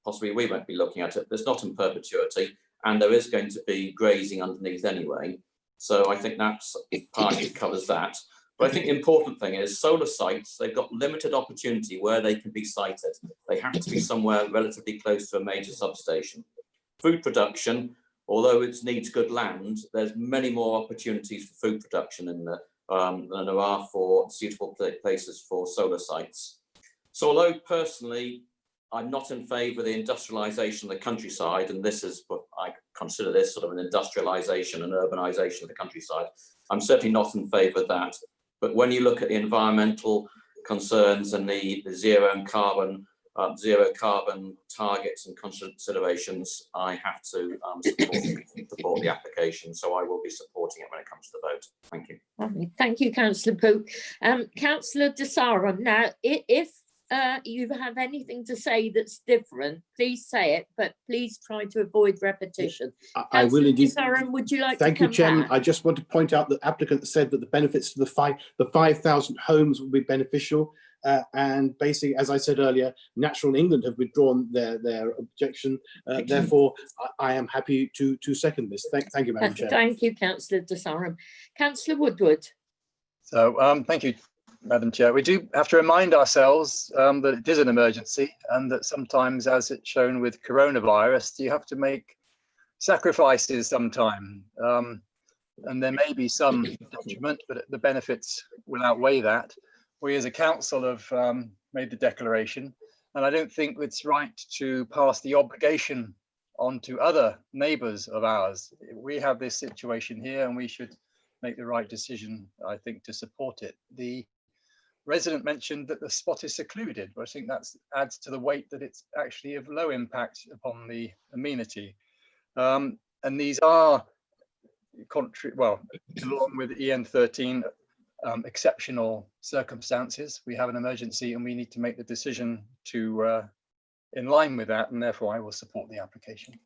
possibly we won't be looking at it, but it's not in perpetuity, and there is going to be grazing underneath anyway. So I think that's partly covers that. But I think the important thing is solar sites, they've got limited opportunity where they can be sited. They have to be somewhere relatively close to a major substation. Food production, although it needs good land, there's many more opportunities for food production in the, than there are for suitable places for solar sites. So although personally, I'm not in favour of the industrialisation of the countryside, and this is what I consider this sort of an industrialisation and urbanisation of the countryside, I'm certainly not in favour of that. But when you look at the environmental concerns and the zero and carbon zero carbon targets and considerations, I have to support the application. So I will be supporting it when it comes to the vote. Thank you. Lovely. Thank you, Councillor Pook. Councillor De Saram, now, if you have anything to say that's different, please say it, but please try to avoid repetition. I will indeed. Councillor De Saram, would you like Thank to you, come Chairman. back? I just want to point out that the applicant said that the benefits to the 5,000 homes will be beneficial. And basically, as I said earlier, Natural England have withdrawn their objection. Therefore, I am happy to second this. Thank you, Madam Chair. Thank you, Councillor De Saram. Councillor Woodward. So, thank you, Madam Chair. We do have to remind ourselves that it is an emergency, and that sometimes, as it's shown with coronavirus, you have to make sacrifices sometime. And there may be some detriment, but the benefits will outweigh that. We as a council have made the declaration, and I don't think it's right to pass the obligation on to other neighbours of ours. We have this situation here, and we should make the right decision, I think, to support it. The resident mentioned that the spot is secluded, but I think that adds to the weight that it's actually of low impact upon the amenity. And these are, along with EN13, exceptional circumstances. We have an emergency and we need to make the decision to in line with that, and therefore I will support the application.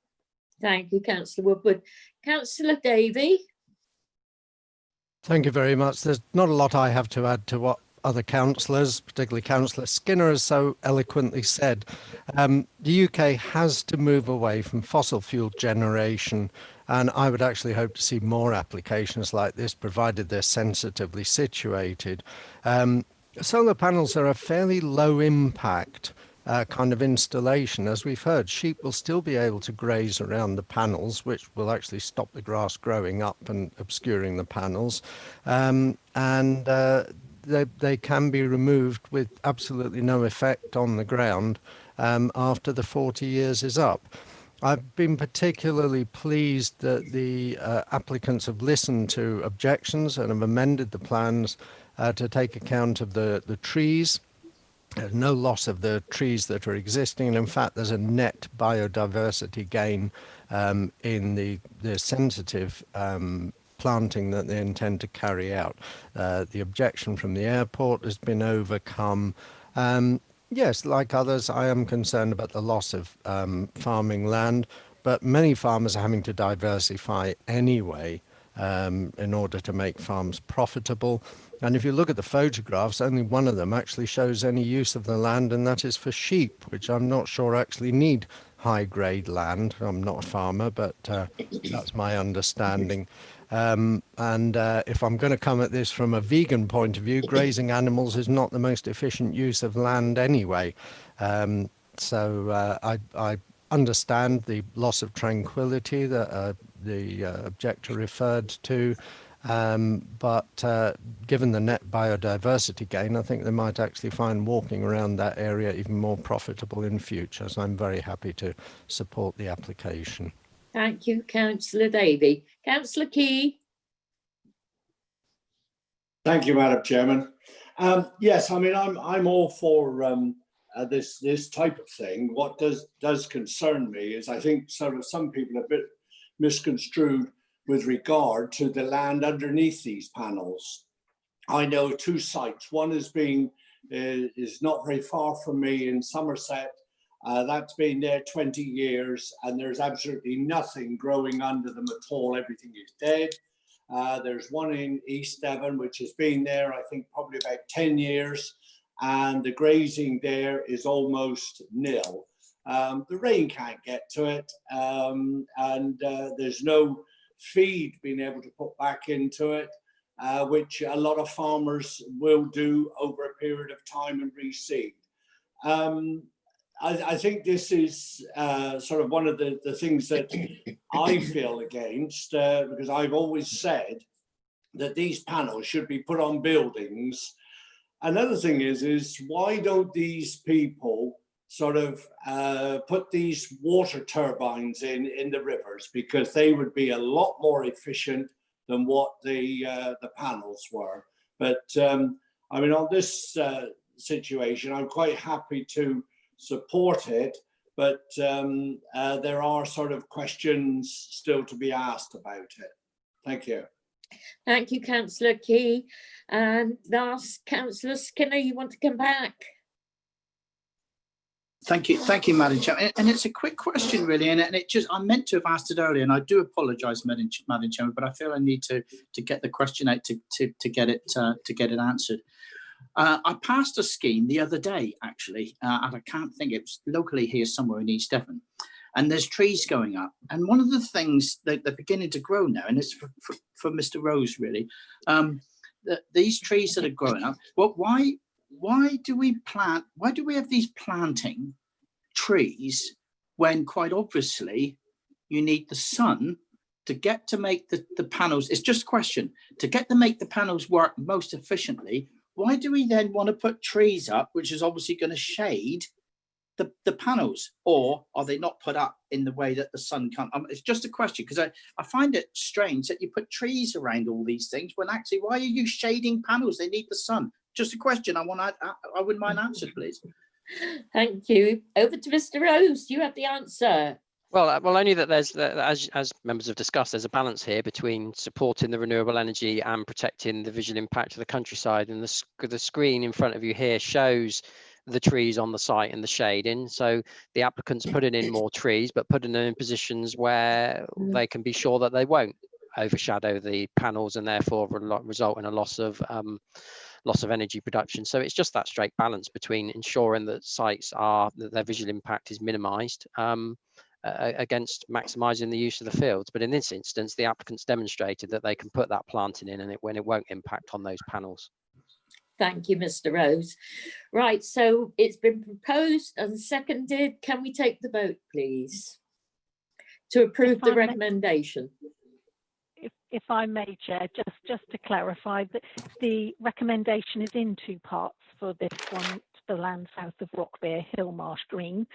Thank you, Councillor Woodward. Councillor Davey. Thank you very much. There's not a lot I have to add to what other councillors, particularly Councillor Skinner, has so eloquently said. The UK has to move away from fossil fuel generation, and I would actually hope to see more applications like this, provided they're sensitively situated. Solar panels are a fairly low impact kind of installation. As we've heard, sheep will still be able to graze around the panels, which will actually stop the grass growing up and obscuring the panels. They can be removed with absolutely no effect on the ground after the 40 years is up. I've been particularly pleased that the applicants have listened to objections and have amended the plans to take account of the trees. There's no loss of the trees that are existing, and in fact there's a net biodiversity gain in the sensitive planting that they intend to carry out. The objection from the airport has been overcome. Yes, like others, I am concerned about the loss of farming land, but many farmers are having to diversify anyway in order to make farms profitable. And if you look at the photographs, only one of them actually shows any use of the land, and that is for sheep, which I'm not sure actually need high-grade land. I'm not a farmer, but that's my understanding. If I'm going to come at this from a vegan point of view, grazing animals is not the most efficient use of land anyway. So I understand the loss of tranquility that the objector referred to, but given the net biodiversity gain, I think they might actually find walking around that area even more profitable in future. So I'm very happy to support the application. Thank you, Councillor Davey. Councillor Key. Thank you, Madam Chairman. Yes, I mean, I'm all for this type of thing. What does concern me is I think sort of some people are a bit misconstrued with regard to the land underneath these panels. I know two sites. One is not very far from me in Somerset. That's been there 20 years and there's absolutely nothing growing under them at all. Everything is dead. There's one in East Devon, which has been there, I think, probably about 10 years. And the grazing there is almost nil. The rain can't get to it. And there's no feed being able to put back into it, which a lot of farmers will do over a period of time and reseed. I think this is sort of one of the things that I feel against, because I've always said that these panels should be put on buildings. Another thing is why don't these people sort of put these water turbines in the rivers, because they would be a lot more efficient than what the panels were. But I mean, on this situation, I'm quite happy to support it, but there are sort of questions still to be asked about it. Thank you. Thank you, Councillor Key. And last, Councillor Skinner, you want to come back? Thank you, Madam Chair. And it's a quick question, really, and it just, I meant to have asked it earlier, and I do apologise, Madam Chair, but I feel I need to get the question out to get it answered. I passed a scheme the other day, actually, and I can't think, it was locally here somewhere in East Devon, and there's trees going up. And one of the things that they're beginning to grow now, and it's for Mr. Rose, really, these trees that are growing up, well, why do we have these planting trees when quite obviously you need the sun to make the panels? It's just a question, to make the panels work most efficiently. Why do we then want to put trees up, which is obviously going to shade the panels, or are they not put up in the way that the sun can't? It's just a question, because I find it strange that you put trees around all these things when actually, why are you shading panels? They need the sun. Just a question I wouldn't mind answered, please. Thank you. Over to Mr. Rose. Do you have the answer? Well, only that there's, as members have discussed, there's a balance here between supporting the renewable energy and protecting the visual impact of the countryside. And the screen in front of you here shows the trees on the site and the shading. So the applicant's putting in more trees, but putting them in positions where they can be sure that they won't overshadow the panels and therefore result in a loss of energy production. So it's just that straight balance between ensuring that that their visual impact is minimised against maximising the use of the fields. But in this instance, the applicants demonstrated that they can put that planting in when it won't impact on those panels. Thank you, Mr. Rose. Right, so it's been proposed and seconded. Can we take the vote, please, to approve the recommendation? If I may, Chair, just to clarify, that the recommendation is in two parts for this one, the land south of Rockbere, Hillmarsh Green.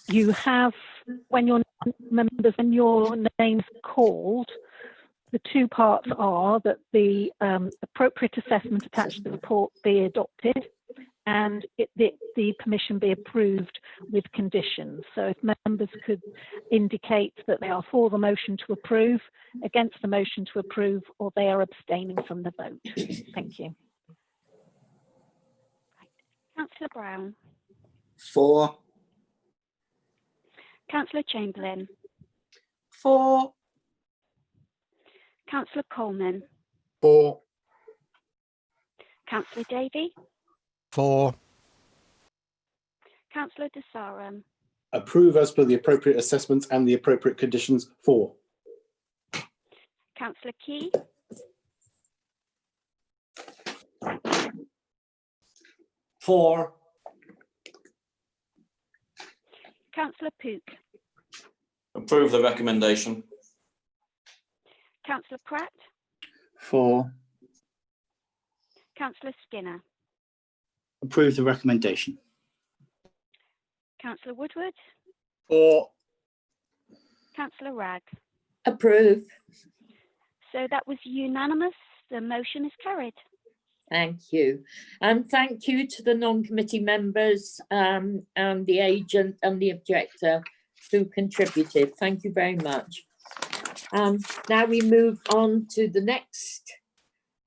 You have, when your name's called, the two parts are that the appropriate assessment attached to the report be adopted and the permission be approved with conditions. So if members could indicate that they are for the motion to approve, against the motion to approve, or they are abstaining from the vote. Thank you. Councillor Brown. For. Councillor Chamberlain. For. Councillor Coleman. For. Councillor Davey. For. Councillor De Sarum. Approve as per the appropriate assessments and the appropriate conditions. For. Councillor Key. For. Councillor Pook. Approve the recommendation. Councillor Pratt. For. Councillor Skinner. Approve the recommendation. Councillor Woodward. For. Councillor Ragg. Approve. So that was unanimous. The motion is carried. Thank you. And thank you to the non-committee members and the agent and the objector who contributed. Thank you very much. Now we move on to the next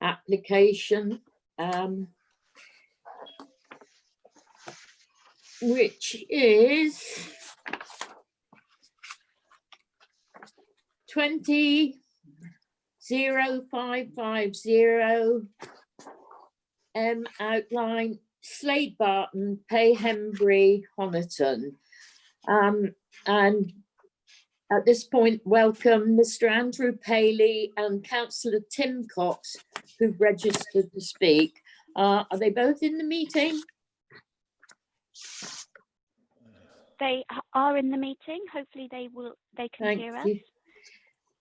application, which is 200550 outline Slade Barton, Payhembury, Honiton. And at this point, welcome Mr. Andrew Paley and Councillor Tim Cox, who've registered to speak. Are they both in the meeting? They are in the meeting. Hopefully they can hear us.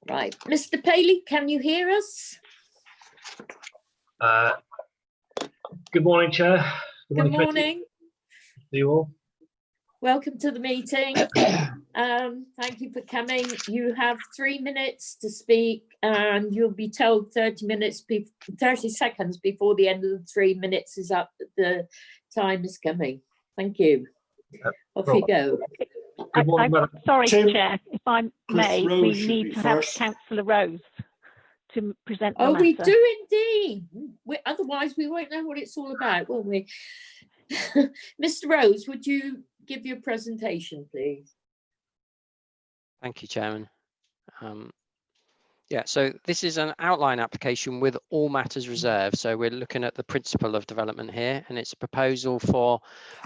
Right. Mr. Paley, can you hear us? Good morning, Chair. Good morning. You all. Welcome to the meeting. Thank you for coming. You have 3 minutes to speak and you'll be told 30 seconds before the end of the 3 minutes is up that the time is coming. Thank you. Off you go. Good morning, Madam. Sorry, Tim, Chair, if I Chris may, Rose we should need be to have first. Councillor Rose to present the Oh, matter. we do indeed. Otherwise, we won't know what it's all about, will we? Mr. Rose, would you give your presentation, please? Thank you, Chairman. Yeah, so this is an outline application with all matters reserved. So we're looking at the principle of development here, and it's a proposal for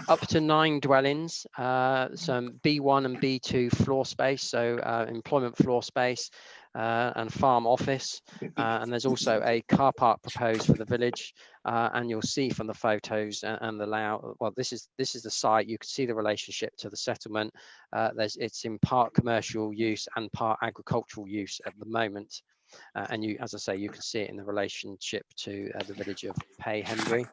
up to 9 dwellings, some B1 and B2 floor space, so employment floor space and farm office. And there's also a car park proposed for the village. And you'll see from the photos and the layout, well, this is the site. You can see the relationship to the settlement. It's in part commercial use and part agricultural use at the moment. And as I say, you can see it in the relationship to the village of Pay Henbury.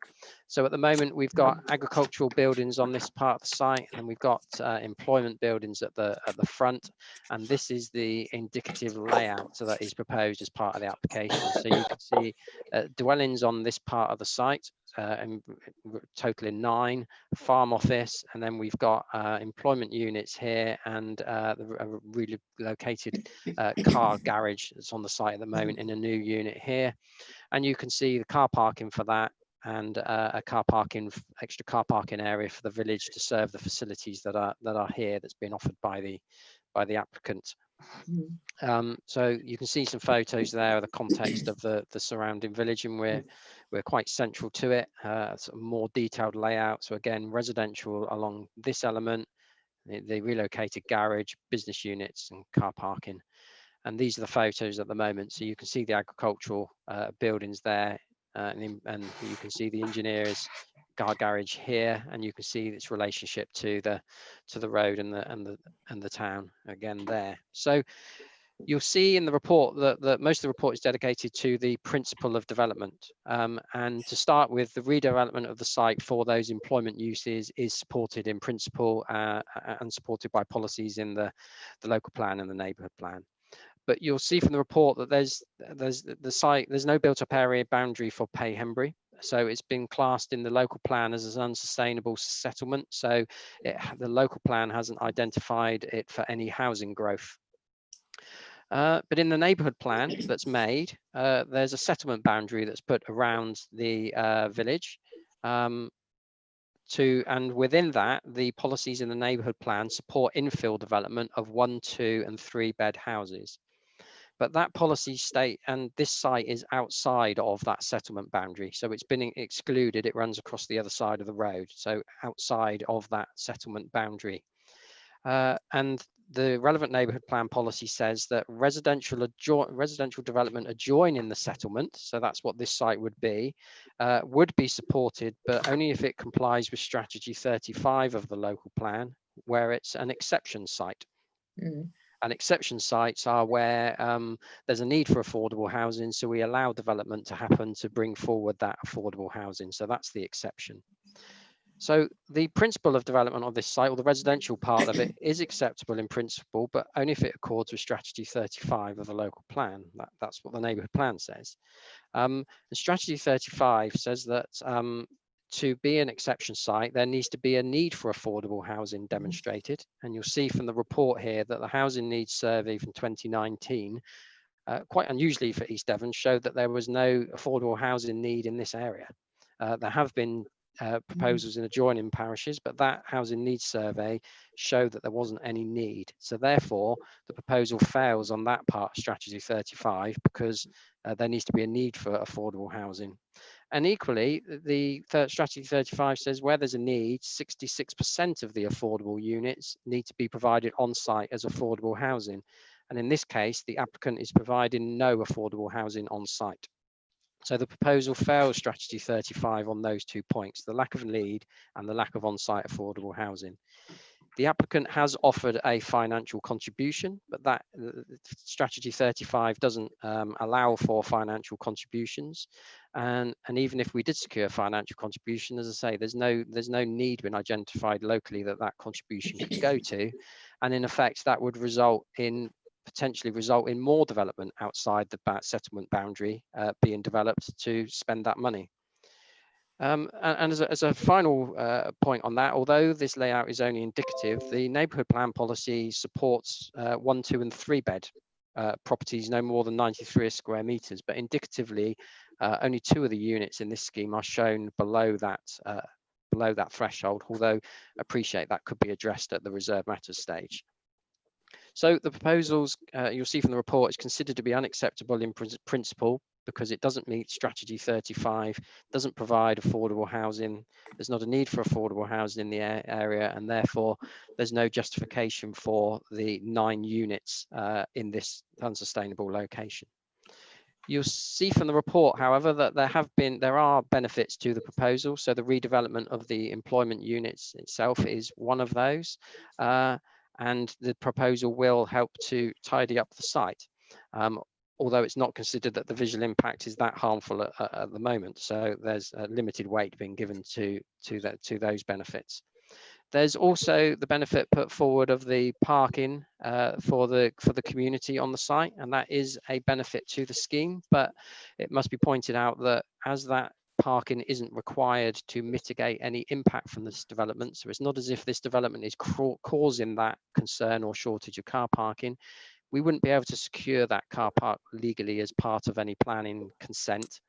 So at the moment, we've got agricultural buildings on this part of the site, and we've got employment buildings at the front. And this is the indicative layout that is proposed as part of the application. So you can see dwellings on this part of the site, and totaling 9, farm office, and then we've got employment units here and a relocated car garage that's on the site at the moment in a new unit here. And you can see the car parking for that, and a extra car parking area for the village to serve the facilities that are here that's been offered by the applicant. So you can see some photos there of the context of the surrounding village, and we're quite central to it. Sort of more detailed layout. So again, residential along this element, the relocated garage, business units, and car parking. And these are the photos at the moment. So you can see the agricultural buildings there, and you can see the engineers' car garage here, and you can see its relationship to the road and the town again there. So you'll see in the report that most of the report is dedicated to the principle of development. And to start with, the redevelopment of the site for those employment uses is supported in principle and supported by policies in the local plan and the neighbourhood plan. But you'll see from the report that there's no built-up area boundary for Pay Henbury. So it's been classed in the local plan as an unsustainable settlement. So the local plan hasn't identified it for any housing growth. But in the neighbourhood plan that's made, there's a settlement boundary that's put around the village. And within that, the policies in the neighbourhood plan support infill development of 1, 2 and 3 bed houses. But that policy and this site is outside of that settlement boundary. So it's been excluded. It runs across the other side of the road. So outside of that settlement boundary. And the relevant neighbourhood plan policy says that residential development adjoining the settlement, so that's what this site would be supported, but only if it complies with strategy 35 of the local plan, where it's an exception site. And exception sites are where there's a need for affordable housing, so we allow development to happen to bring forward that affordable housing. So that's the exception. So the principle of development of this site, or the residential part of it, is acceptable in principle, but only if it accords with strategy 35 of the local plan. That's what the neighbourhood plan says. And strategy 35 says that to be an exception site, there needs to be a need for affordable housing demonstrated. And you'll see from the report here that the housing needs survey from 2019, quite unusually for East Devon, showed that there was no affordable housing need in this area. There have been proposals in adjoining parishes, but that housing needs survey showed that there wasn't any need. So therefore, the proposal fails on that part of strategy 35 because there needs to be a need for affordable housing. And equally, the strategy 35 says where there's a need, 66% of the affordable units need to be provided on site as affordable housing. And in this case, the applicant is providing no affordable housing on site. So the proposal fails strategy 35 on those 2 points, the lack of need and the lack of on-site affordable housing. The applicant has offered a financial contribution, but that strategy 35 doesn't allow for financial contributions. And even if we did secure financial contribution, as I say, there's no need been identified locally that contribution could go to. And in effect, that would potentially result in more development outside the settlement boundary being developed to spend that money. And as a final point on that, although this layout is only indicative, the neighbourhood plan policy supports 1, 2 and 3 bed properties no more than 93 square metres, but indicatively only 2 of the units in this scheme are shown below that threshold, although appreciate that could be addressed at the reserve matters stage. So the proposals you'll see from the report is considered to be unacceptable in principle because it doesn't meet strategy 35, doesn't provide affordable housing. There's not a need for affordable housing in the area, and therefore there's no justification for the 9 units in this unsustainable location. You'll see from the report, however, that there are benefits to the proposal. So the redevelopment of the employment units itself is one of those, and the proposal will help to tidy up the site. Although it's not considered that the visual impact is that harmful at the moment. So there's a limited weight being given to those benefits. There's also the benefit put forward of the parking for the community on the site, and that is a benefit to the scheme, but it must be pointed out that as that parking isn't required to mitigate any impact from this development, so it's not as if this development is causing that concern or shortage of car parking, we wouldn't be able to secure that car park legally as part of any planning consent.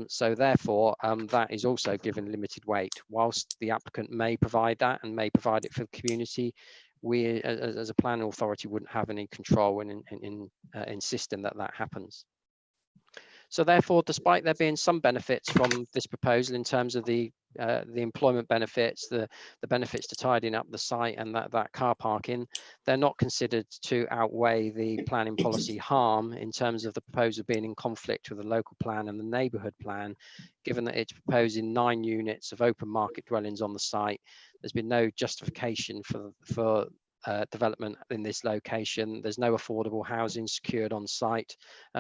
So therefore, that is also given limited weight. Whilst the applicant may provide that and may provide it for the community, we as a planning authority wouldn't have any control in insisting that that happens. So therefore, despite there being some benefits from this proposal in terms of the employment benefits, the benefits to tidying up the site and that car parking, they're not considered to outweigh the planning policy harm in terms of the proposal being in conflict with the local plan and the neighbourhood plan, given that it's proposing 9 units of open market dwellings on the site. There's been no justification for development in this location. There's no affordable housing secured on site,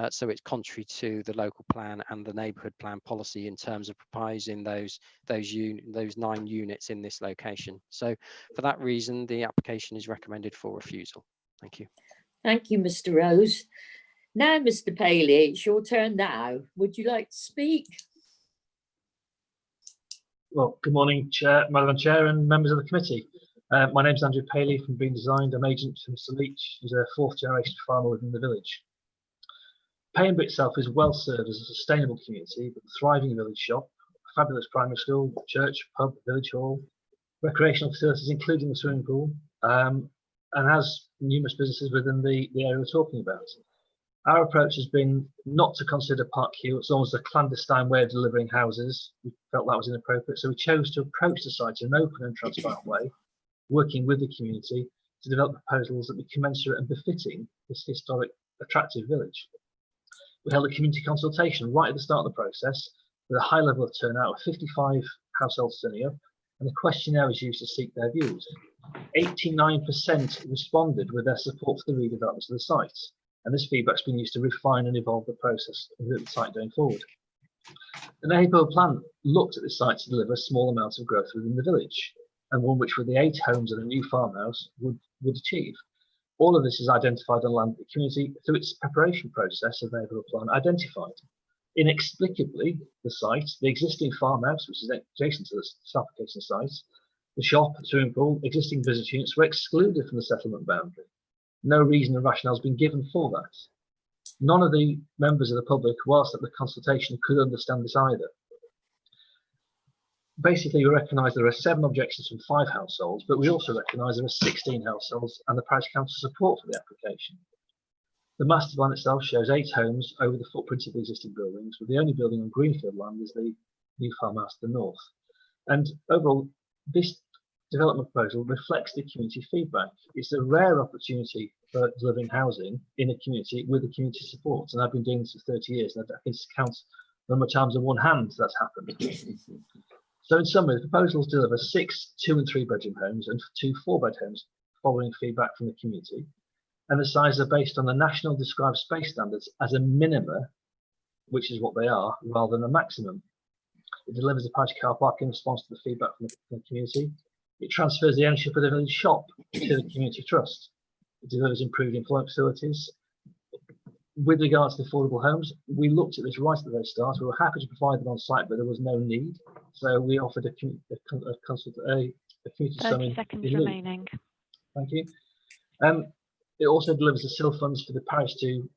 so it's contrary to the local plan and the neighbourhood plan policy in terms of proposing those 9 units in this location. So for that reason, the application is recommended for refusal. Thank you. Thank you, Mr. Rose. Now, Mr. Paley, it's your turn now. Would you like to speak? Well, good morning, Madam Chair and members of the committee. My name is Andrew Paley from Being Designed. I'm agent for Mr. Leach, who's a 4th generation farmer within the village. Pembrey itself is well served as a sustainable community with a thriving village shop, a fabulous primary school, church, pub, village hall, recreational facilities including the swimming pool, and has numerous businesses within the area we're talking about. Our approach has been not to consider Park Q as almost a clandestine way of delivering houses. We felt that was inappropriate, so we chose to approach the site in an open and transparent way, working with the community to develop proposals that be commensurate and befitting this historic, attractive village. We held a community consultation right at the start of the process with a high level of turnout of 55 households turning up, and the questionnaire was used to seek their views. 89% responded with their support for the redevelopment of the site, and this feedback's been used to refine and evolve the process of the site going forward. The neighbourhood plan looked at this site to deliver a small amount of growth within the village, and one which with the 8 homes and a new farmhouse would achieve. All of this is identified on land that the community, through its preparation process of neighbourhood plan, identified. Inexplicably, the site, the existing farmhouse, which is adjacent to the application site, the shop, swimming pool, existing business units were excluded from the settlement boundary. No reason or rationale has been given for that. None of the members of the public, whilst at the consultation, could understand this either. Basically, we recognise there are 7 objections from 5 households, but we also recognise there are 16 households and the parish council support for the application. The master plan itself shows 8 homes over the footprint of the existing buildings, with the only building on greenfield land is the new farmhouse to the north. And overall, this development proposal reflects the community feedback. It's a rare opportunity for delivering housing in a community with the community support, and I've been doing this for 30 years, and I can count the number of times on one hand that's happened. So in summary, the proposals deliver 6 2- and 3-bedroom homes and 2 4-bed homes following feedback from the community. And the sizes are based on the national described space standards as a minima, which is what they are, rather than a maximum. It delivers a parish car park in response to the feedback from the community. It transfers the ownership of the village shop to the community trust. It delivers improved employment facilities. With regards to affordable homes, we looked at this right at the very start. We were happy to provide them on site, but there was no need. So we offered a community summit. 30 seconds in lieu. remaining. Thank you. It also delivers the SIL funds for the parish to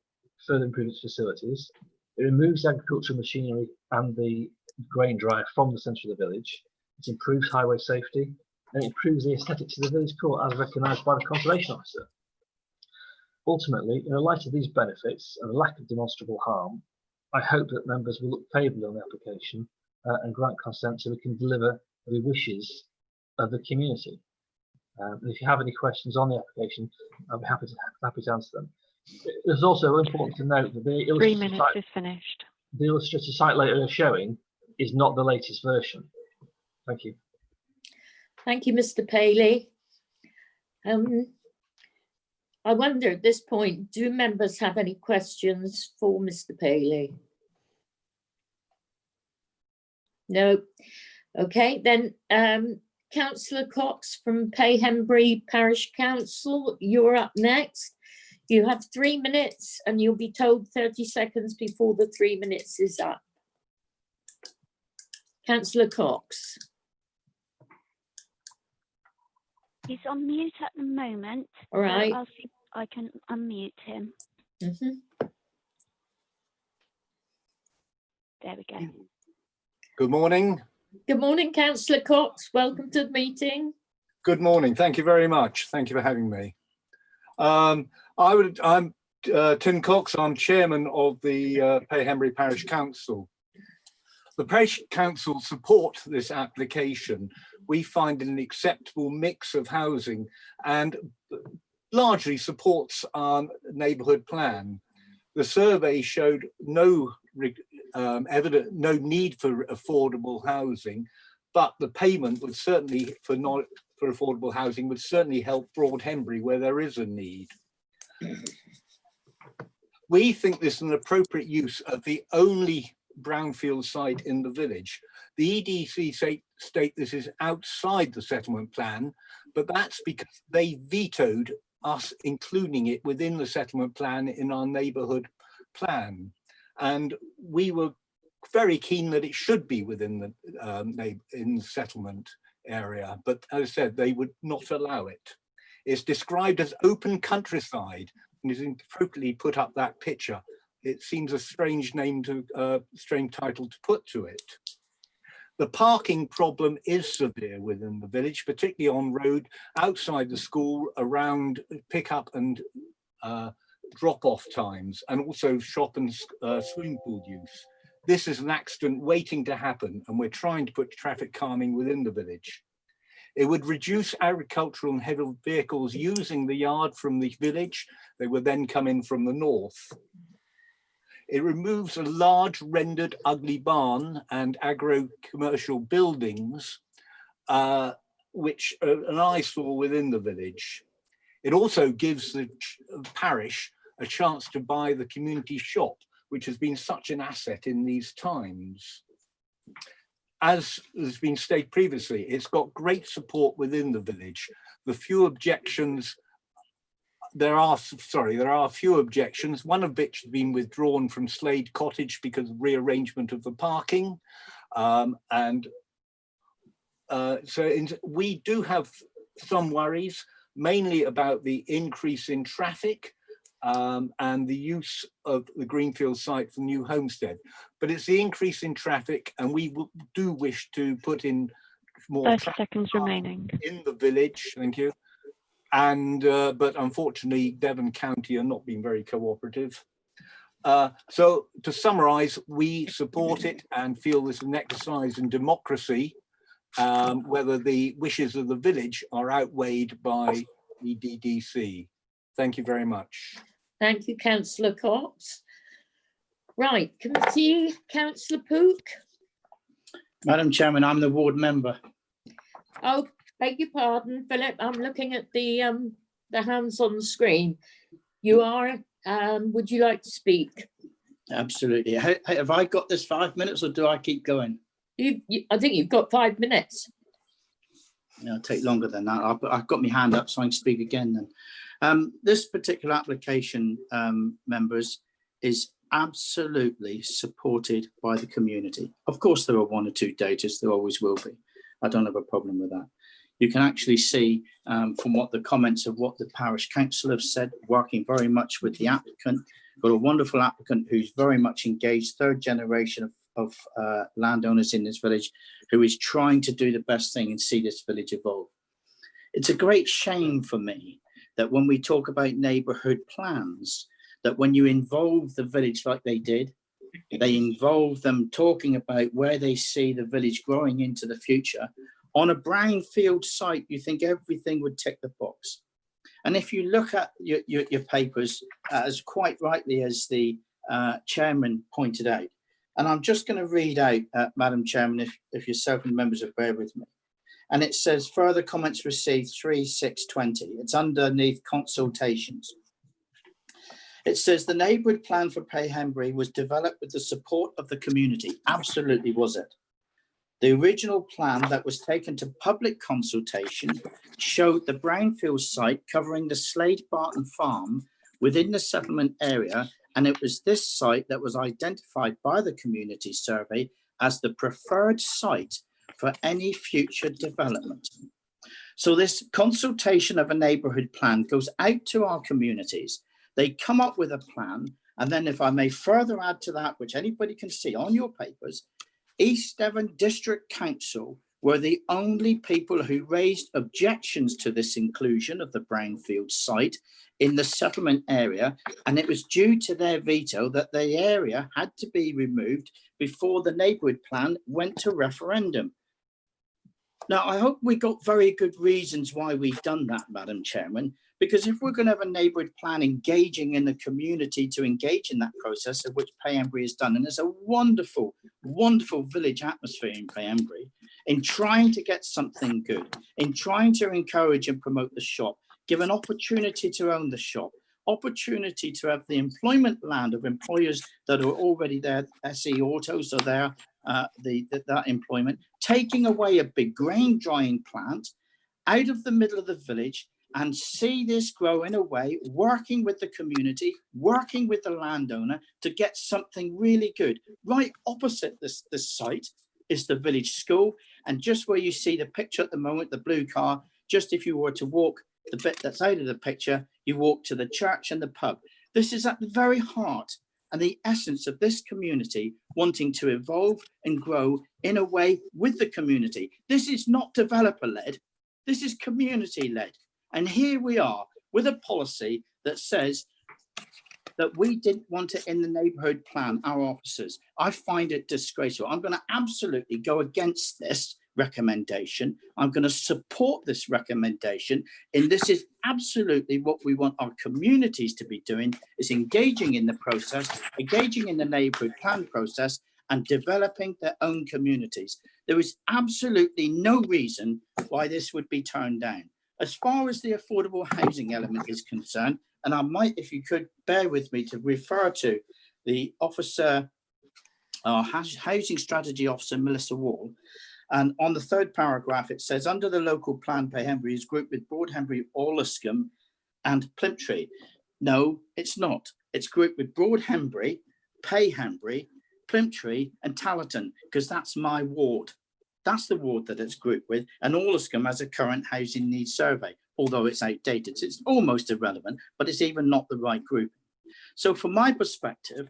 further improve its facilities. It removes agricultural machinery and the grain dryer from the centre of the village. It improves highway safety and it improves the aesthetics of the village court as recognised by the Conservation Officer. Ultimately, in the light of these benefits and the lack of demonstrable harm, I hope that members will look favourably on the application and grant consent so we can deliver the wishes of the community. And if you have any questions on the application, I'll be happy to answer them. It's also important to note that the 3 minutes is finished. The illustrated site layout they're showing is not the latest version. Thank you. Thank you, Mr. Paley. I wonder at this point, do members have any questions for Mr. Paley? No. Okay, then Councillor Cox from Payhenbury Parish Council, you're up next. You have 3 minutes and you'll be told 30 seconds before the 3 minutes is up. Councillor Cox. He's on mute at the moment. All right. So I'll see if I can unmute him. There we go. Good morning. Good morning, Councillor Cox. Welcome to the meeting. Good morning. Thank you very much. Thank you for having me. I'm Tim Cox. I'm chairman of the Payhenbury Parish Council. The Parish Council support this application. We find an acceptable mix of housing and largely supports our neighbourhood plan. The survey showed no need for affordable housing, but the payment would certainly for affordable housing would certainly help Broadhenbury where there is a need. We think this is an appropriate use of the only brownfield site in the village. The EDC state this is outside the settlement plan, but that's because they vetoed us including it within the settlement plan in our neighbourhood plan. And we were very keen that it should be within the in the settlement area, but as I said, they would not allow it. It's described as open countryside and is appropriately put up that picture. It seems a strange name to strange title to put to it. The parking problem is severe within the village, particularly on road outside the school, around pickup and drop-off times, and also shop and swimming pool use. This is an accident waiting to happen, and we're trying to put traffic calming within the village. It would reduce agricultural and heavy vehicles using the yard from the village. They would then come in from the north. It removes a large rendered ugly barn and agro-commercial buildings, which are an eyesore within the village. It also gives the parish a chance to buy the community shop, which has been such an asset in these times. As has been stated previously, it's got great support within the village. There are few objections, one of which has been withdrawn from Slade Cottage because of rearrangement of the parking. We do have some worries, mainly about the increase in traffic and the use of the Greenfield site for new homestead. But it's the increase in traffic, and we do wish to put in more 30 seconds remaining in the village. Thank you. And but unfortunately, Devon County are not being very cooperative. So to summarise, we support it and feel this is an exercise in democracy, whether the wishes of the village are outweighed by the EDC. Thank you very much. Thank you, Councillor Cox. Right, committee, Councillor Pook. Madam Chairman, I'm the ward member. Oh, beg your pardon, Philip. I'm looking at the hands on the screen. You are. Would you like to speak? Absolutely. Hey, have I got this 5 minutes, or do I keep going? I think you've got 5 minutes. It'll take longer than that. I've got my hand up so I can speak again then. This particular application, members, is absolutely supported by the community. Of course, there are one or two daters, there always will be. I don't have a problem with that. You can actually see from what the comments of what the parish council have said, working very much with the applicant. Got a wonderful applicant who's very much engaged, third generation of landowners in this village, who is trying to do the best thing and see this village evolve. It's a great shame for me that when we talk about neighbourhood plans, that when you involve the village like they did, they involve them talking about where they see the village growing into the future. On a brownfield site, you think everything would tick the box. And if you look at your papers, as quite rightly as the chairman pointed out, and I'm just going to read out, Madam Chairman, if yourself and members will bear with me. And it says, further comments received 3/6/20. It's underneath consultations. It says the neighbourhood plan for Payhenbury was developed with the support of the community. Absolutely was it. The original plan that was taken to public consultation showed the brownfield site covering the Slade Barton farm within the settlement area, and it was this site that was identified by the community survey as the preferred site for any future development. So this consultation of a neighbourhood plan goes out to our communities. They come up with a plan, and then if I may further add to that, which anybody can see on your papers, East Devon District Council were the only people who raised objections to this inclusion of the brownfield site in the settlement area, and it was due to their veto that the area had to be removed before the neighbourhood plan went to referendum. Now, I hope we got very good reasons why we've done that, Madam Chairman, because if we're going to have a neighbourhood plan engaging in the community to engage in that process, of which Payhenbury has done, and there's a wonderful, wonderful village atmosphere in Payhenbury, in trying to get something good, in trying to encourage and promote the shop, give an opportunity to own the shop, opportunity to have the employment land of employers that are already there, SE Autos are there, that employment, taking away a big grain drying plant out of the middle of the village, and see this grow in a way, working with the community, working with the landowner to get something really good. Right opposite this site is the village school, and just where you see the picture at the moment, the blue car, just if you were to walk the bit that's out of the picture, you walk to the church and the pub. This is at the very heart and the essence of this community wanting to evolve and grow in a way with the community. This is not developer-led, this is community-led. And here we are with a policy that says that we didn't want it in the neighbourhood plan, our officers. I find it disgraceful. I'm going to absolutely go against this recommendation. I'm going to support this recommendation. And this is absolutely what we want our communities to be doing, is engaging in the process, engaging in the neighbourhood plan process, and developing their own communities. There is absolutely no reason why this would be turned down. As far as the affordable housing element is concerned, and I might, if you could bear with me, to refer to the officer, housing strategy officer, Melissa Wall. And on the third paragraph, it says, under the local plan, Payhenbury is grouped with Broadhenbury, Orliscombe and Plimtree. No, it's not. It's grouped with Broadhenbury, Payhenbury, Plimtree and Tallerton, because that's my ward. That's the ward that it's grouped with, and Orliscombe has a current housing needs survey, although it's outdated. So it's almost irrelevant, but it's even not the right group. So from my perspective,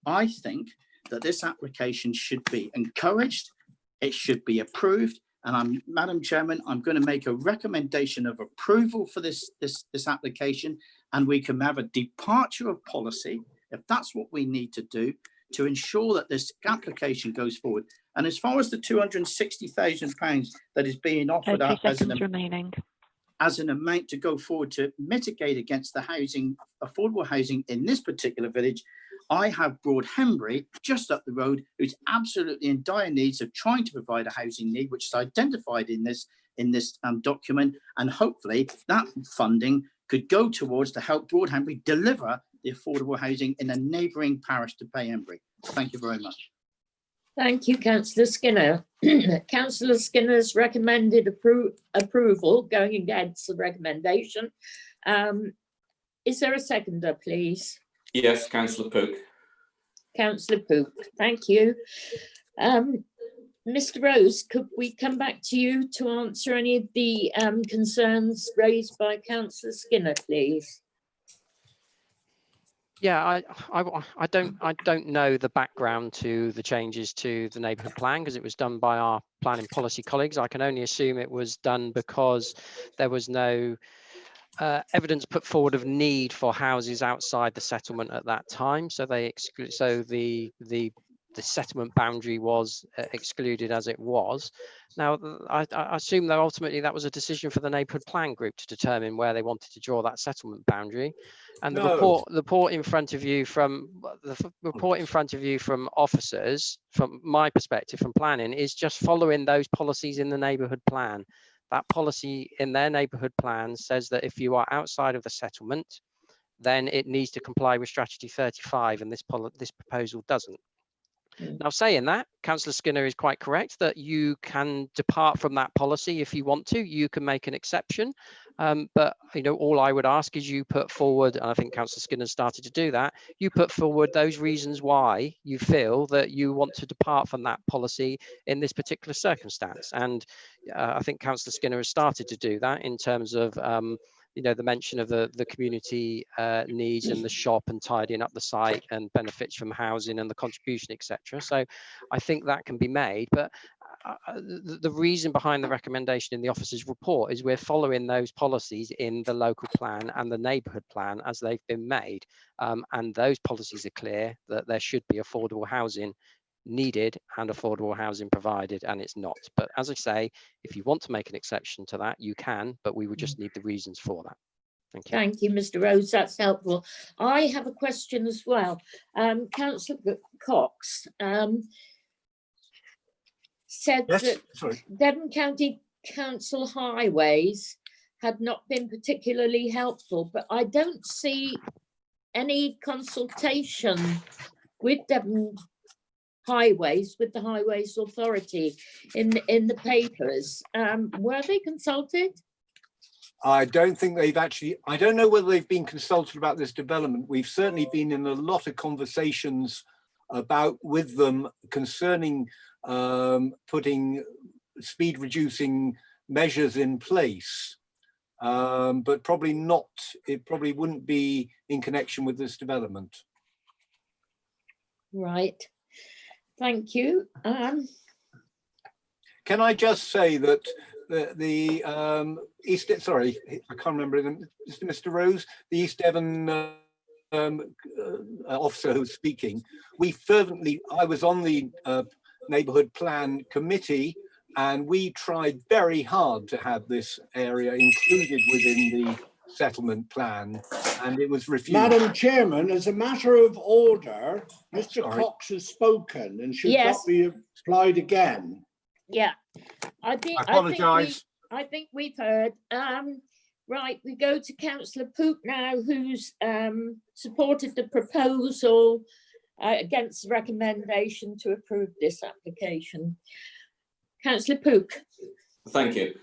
I think that this application should be encouraged, it should be approved, and Madam Chairman, I'm going to make a recommendation of approval for this application, and we can have a departure of policy, if that's what we need to do, to ensure that this application goes forward. And as far as the £260,000 that is being offered up as an amount to go forward to mitigate against the housing, affordable housing in this particular village, I have Broadhenbury just up the road, who's absolutely in dire needs of trying to provide a housing need, which is identified in this document, and hopefully that funding could go towards to help Broadhenbury deliver the affordable housing in a neighbouring parish to Payhenbury. Thank you very much. Thank you, Councillor Skinner. Councillor Skinner's recommended approval, going against the recommendation. Is there a seconder, please? Yes, Councillor Pook. Councillor Pook, thank you. Mr. Rose, could we come back to you to answer any of the concerns raised by Councillor Skinner, please? Yeah, I don't know the background to the changes to the neighbourhood plan because it was done by our planning policy colleagues. I can only assume it was done because there was no evidence put forward of need for houses outside the settlement at that time. So they exclude. So the settlement boundary was excluded as it was. Now, I assume that ultimately that was a decision for the neighbourhood plan group to determine where they wanted to draw that settlement boundary. And the report in front of you from officers, from my perspective, from planning, is just following those policies in the neighbourhood plan. That policy in their neighbourhood plan says that if you are outside of the settlement, then it needs to comply with Strategy 35, and this proposal doesn't. Now, saying that, Councillor Skinner is quite correct that you can depart from that policy if you want to. You can make an exception, but all I would ask is you put forward, and I think Councillor Skinner started to do that. You put forward those reasons why you feel that you want to depart from that policy in this particular circumstance, and I think Councillor Skinner has started to do that in terms of the mention of the community needs and the shop and tidying up the site and benefits from housing and the contribution, etc. So I think that can be made, but the reason behind the recommendation in the officer's report is we're following those policies in the local plan and the neighbourhood plan as they've been made, and those policies are clear that there should be affordable housing needed and affordable housing provided, and it's not. But as I say, if you want to make an exception to that, you can, but we would just need the reasons for that. Thank you. Thank you, Mr. Rose, that's helpful. I have a question as well. Councillor Cox said that Devon County Council highways had not been particularly helpful, but I don't see any consultation with Devon Highways, with the Highways Authority in the papers. Were they consulted? I don't think they've actually, I don't know whether they've been consulted about this development. We've certainly been in a lot of conversations with them concerning putting speed reducing measures in place, but probably not, it probably wouldn't be in connection with this development. Right. Thank you. Can I just say that the East, sorry, I can't remember them, Mr. Rose, the East Devon officer who's speaking, we fervently, I was on the neighbourhood plan committee, and we tried very hard to have this area included within the settlement plan, and it was refused. Madam Chairman, as a matter of order, Mr. Cox has spoken and should not be applied again. Yeah, I think we've heard. Right, we go to Councillor Pook now, who's supported the proposal against the recommendation to approve this application. Councillor Pook. Thank you.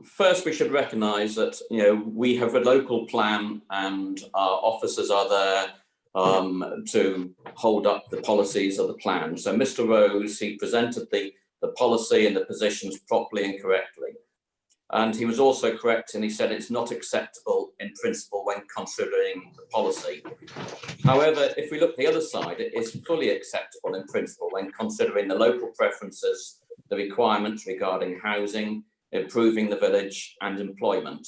First, we should recognise that we have a local plan, and our officers are there to hold up the policies of the plan. So, Mr. Rose, he presented the policy and the positions properly and correctly, and he was also correct, and he said it's not acceptable in principle when considering the policy. However, if we look at the other side, it is fully acceptable in principle when considering the local preferences, the requirements regarding housing, improving the village and employment.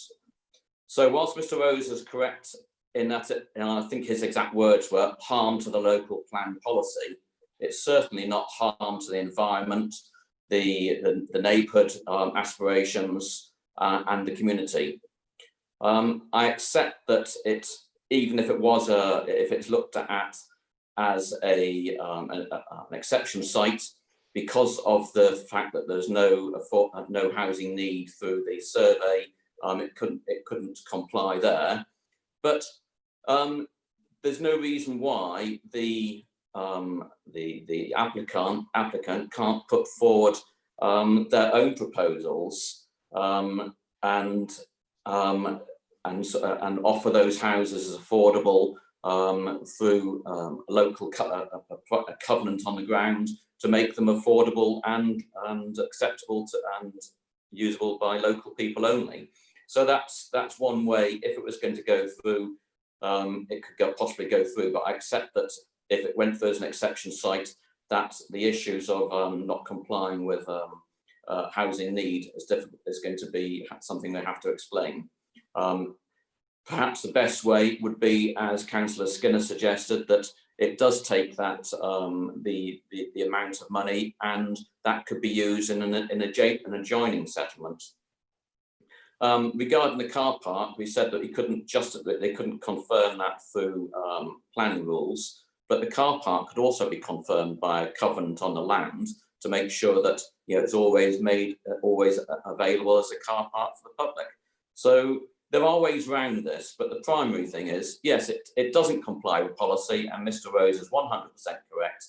So whilst Mr. Rose is correct in that, I think his exact words were harm to the local plan policy, it's certainly not harm to the environment, the neighbourhood aspirations and the community. I accept that even if it was if it's looked at as an exception site, because of the fact that there's no housing need through the survey, it couldn't comply there. But there's no reason why the applicant can't put forward their own proposals and offer those houses as affordable through local a covenant on the ground to make them affordable and acceptable to and usable by local people only. So that's one way. If it was going to go through, it could possibly go through. But I accept that if it went through as an exception site, that the issues of not complying with housing need is going to be something they have to explain. Perhaps the best way would be, as Councillor Skinner suggested, that it does take that the amount of money, and that could be used in an adjoining settlement. Regarding the car park, we said that they couldn't confirm that through planning rules, but the car park could also be confirmed by a covenant on the land to make sure that it's always available as a car park for the public. So there are ways around this, but the primary thing is, yes, it doesn't comply with policy, and Mr. Rose is 100% correct.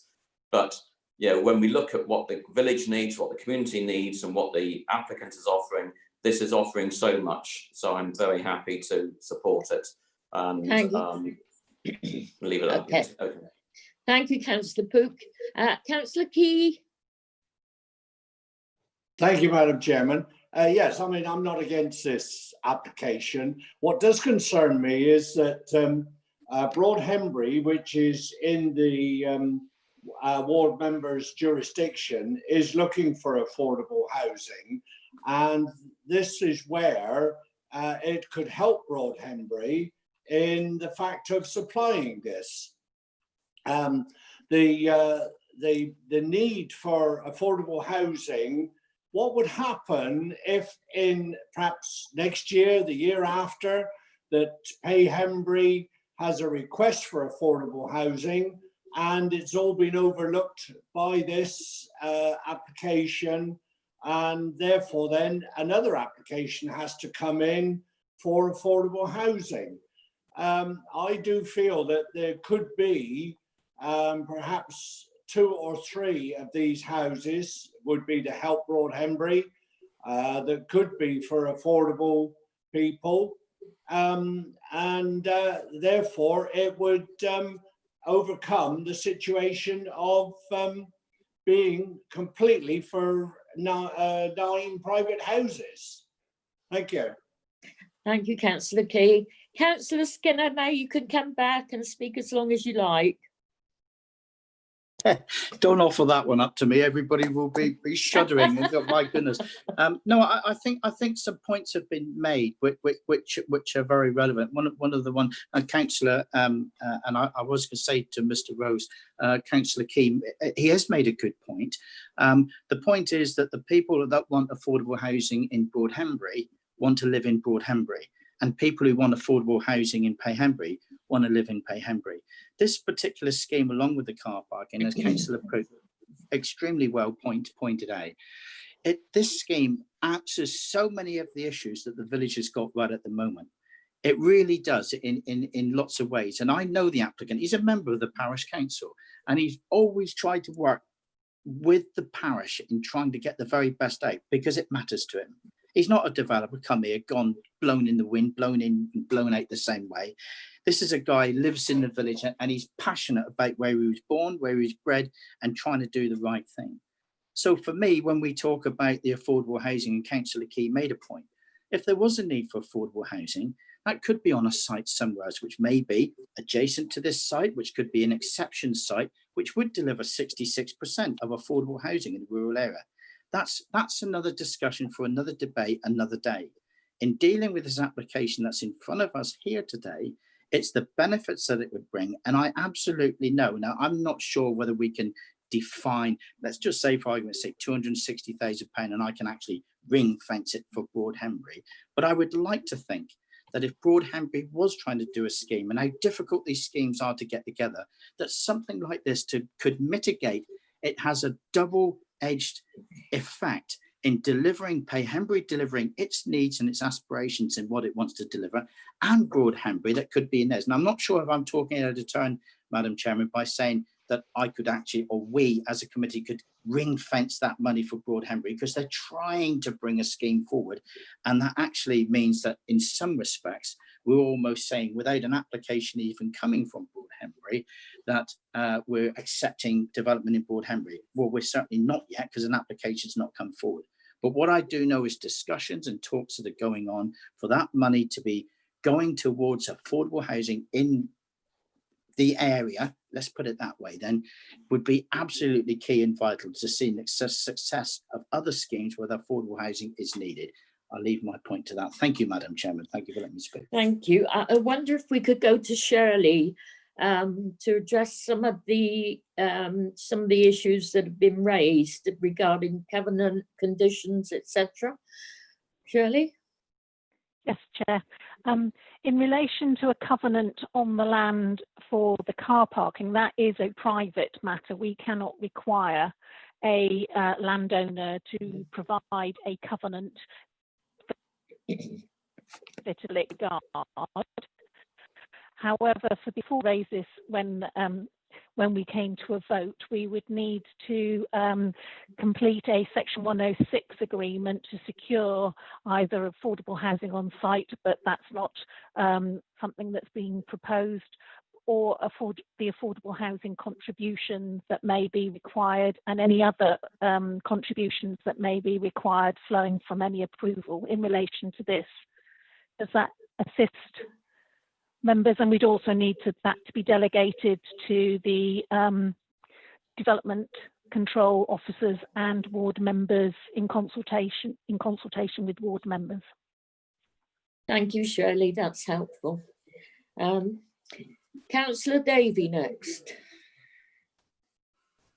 But when we look at what the village needs, what the community needs, and what the applicant is offering, this is offering so much. So I'm very happy to support it. And Thank you. Leave it up. Okay. Thank you, Councillor Pook. Councillor Key. Thank you, Madam Chairman. Yes, I mean, I'm not against this application. What does concern me is that Broadhembury, which is in the ward member's jurisdiction, is looking for affordable housing. And this is where it could help Broadhembury in the fact of supplying this. The need for affordable housing. What would happen if in perhaps next year, the year after, that Payhembury has a request for affordable housing and it's all been overlooked by this application, and therefore then another application has to come in for affordable housing? I do feel that there could be perhaps 2 or 3 of these houses would be to help Broadhembury, that could be for affordable people, and therefore it would overcome the situation of being completely for 9 private houses. Thank you. Thank you, Councillor Key. Councillor Skinner, now you can come back and speak as long as you like. Don't offer that one up to me. Everybody will be shuddering. My goodness. No, I think some points have been made which are very relevant. One of the one, Councillor, and I was going to say to Mr. Rose, Councillor Key, he has made a good point. The point is that the people that want affordable housing in Broadhembury want to live in Broadhembury, and people who want affordable housing in Payhembury want to live in Payhembury. This particular scheme, along with the car parking, as Councillor Pook extremely well pointed out, this scheme answers so many of the issues that the village has got right at the moment. It really does in lots of ways. And I know the applicant, he's a member of the parish council, and he's always tried to work with the parish in trying to get the very best out, because it matters to him. He's not a developer, come here, gone, blown in the wind, blown in and blown out the same way. This is a guy who lives in the village, and he's passionate about where he was born, where he was bred, and trying to do the right thing. So for me, when we talk about the affordable housing, and Councillor Key made a point, if there was a need for affordable housing, that could be on a site somewhere else, which may be adjacent to this site, which could be an exception site, which would deliver 66% of affordable housing in the rural area. That's another discussion for another debate, another day. In dealing with this application that's in front of us here today, it's the benefits that it would bring. And I absolutely know. Now, I'm not sure whether we can define, let's just say for argument's sake, £260,000, and I can actually ring fence it for Broadhembury. But I would like to think that if Broadhembury was trying to do a scheme, and how difficult these schemes are to get together, that something like this could mitigate. It has a double-edged effect in delivering, Payhembury delivering its needs and its aspirations in what it wants to deliver, and Broadhembury that could be in theirs. And I'm not sure if I'm talking out of turn, Madam Chairman, by saying that I could actually, or we as a committee could ring fence that money for Broadhembury, because they're trying to bring a scheme forward. And that actually means that in some respects, we're almost saying, without an application even coming from Broadhenbury, that we're accepting development in Broadhenbury. Well, we're certainly not yet, because an application's not come forward. But what I do know is discussions and talks that are going on for that money to be going towards affordable housing in the area, let's put it that way, then would be absolutely key and vital to seeing the success of other schemes where the affordable housing is needed. I'll leave my point to that. Thank you, Madam Chairman. Thank you for letting me speak. Thank you. I wonder if we could go to Shirley to address some of the issues that have been raised regarding covenant conditions, etc. Shirley? Yes, Chair. In relation to a covenant on the land for the car parking, that is a private matter. We cannot require a landowner to provide a covenant for Little Guard. However, before we raise this, when we came to a vote, we would need to complete a Section 106 agreement to secure either affordable housing on site, but that's not something that's being proposed, or the affordable housing contributions that may be required, and any other contributions that may be required flowing from any approval in relation to this. Does that assist members? And we'd also need that to be delegated to the development control officers and ward members in consultation with ward members. Thank you, Shirley. That's helpful. Councillor Davey next.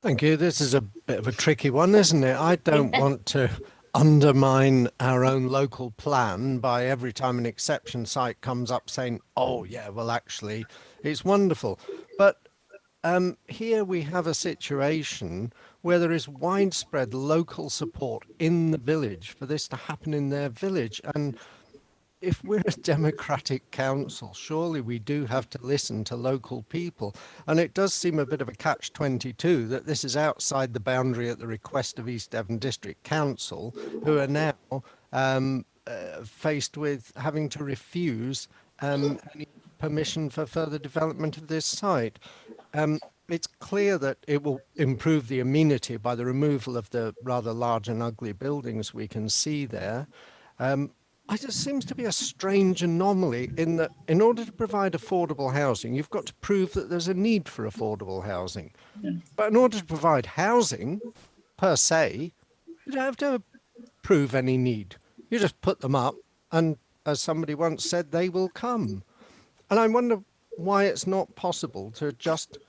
Thank you. This is a bit of a tricky one, isn't it? I don't want to undermine our own local plan by every time an exception site comes up saying, oh yeah, well actually it's wonderful. But here we have a situation where there is widespread local support in the village for this to happen in their village. And if we're a democratic council, surely we do have to listen to local people. And it does seem a bit of a catch-22 that this is outside the boundary at the request of East Devon District Council, who are now faced with having to refuse any permission for further development of this site. It's clear that it will improve the amenity by the removal of the rather large and ugly buildings we can see there. It just seems to be a strange anomaly in that in order to provide affordable housing, you've got to prove that there's a need for affordable housing. Yeah. But in order to provide housing per se, you don't have to prove any need. You just put them up and, as somebody once said, they will come. And I wonder why it's not possible to just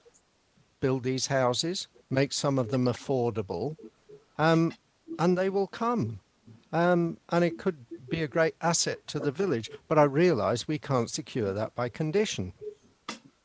build these houses, make some of them affordable, and they will come. And it could be a great asset to the village, but I realise we can't secure that by condition.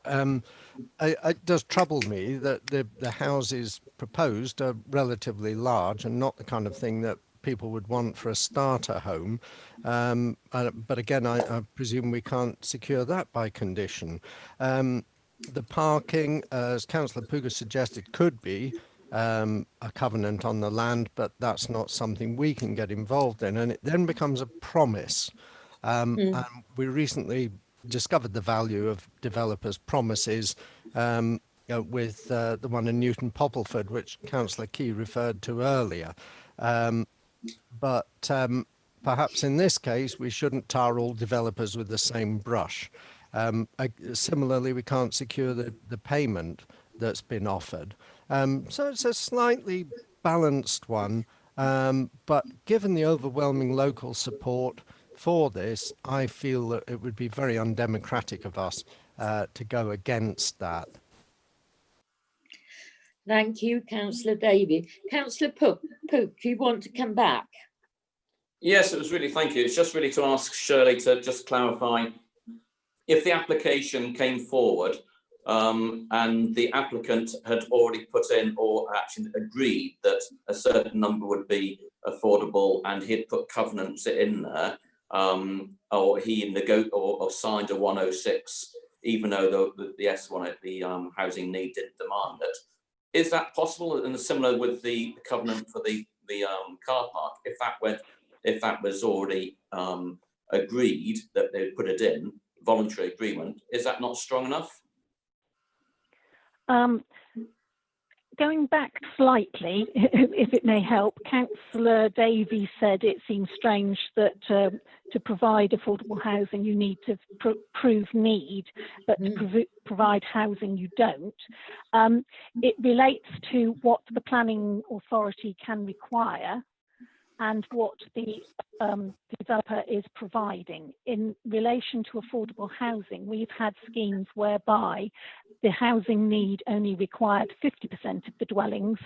It does trouble me that the houses proposed are relatively large and not the kind of thing that people would want for a starter home. But again, I presume we can't secure that by condition. The parking, as Councillor Puga suggested, could be a covenant on the land, but that's not something we can get involved in, and it then becomes a promise. And we recently discovered the value of developers' promises with the one in Newton Poppleford, which Councillor Key referred to earlier. But perhaps in this case, we shouldn't tar all developers with the same brush. Similarly, we can't secure the payment that's been offered. So it's a slightly balanced one, but given the overwhelming local support for this, I feel that it would be very undemocratic of us to go against that. Thank you, Councillor Davey. Councillor Pook, do you want to come back? Yes, it was really, thank you. It's just really to ask Shirley to just clarify, if the application came forward and the applicant had already put in or actually agreed that a certain number would be affordable and he'd put covenants in there, or he or signed a 106, even though the S1, the housing need didn't demand it. Is that possible? And similar with the covenant for the car park, if that was already agreed that they'd put it in, voluntary agreement. Is that not strong enough? Going back slightly, if it may help, Councillor Davies said it seems strange that to provide affordable housing you need to prove need, but to provide housing you don't. It relates to what the planning authority can require and what the developer is providing. In relation to affordable housing, we've had schemes whereby the housing need only required 50% of the dwellings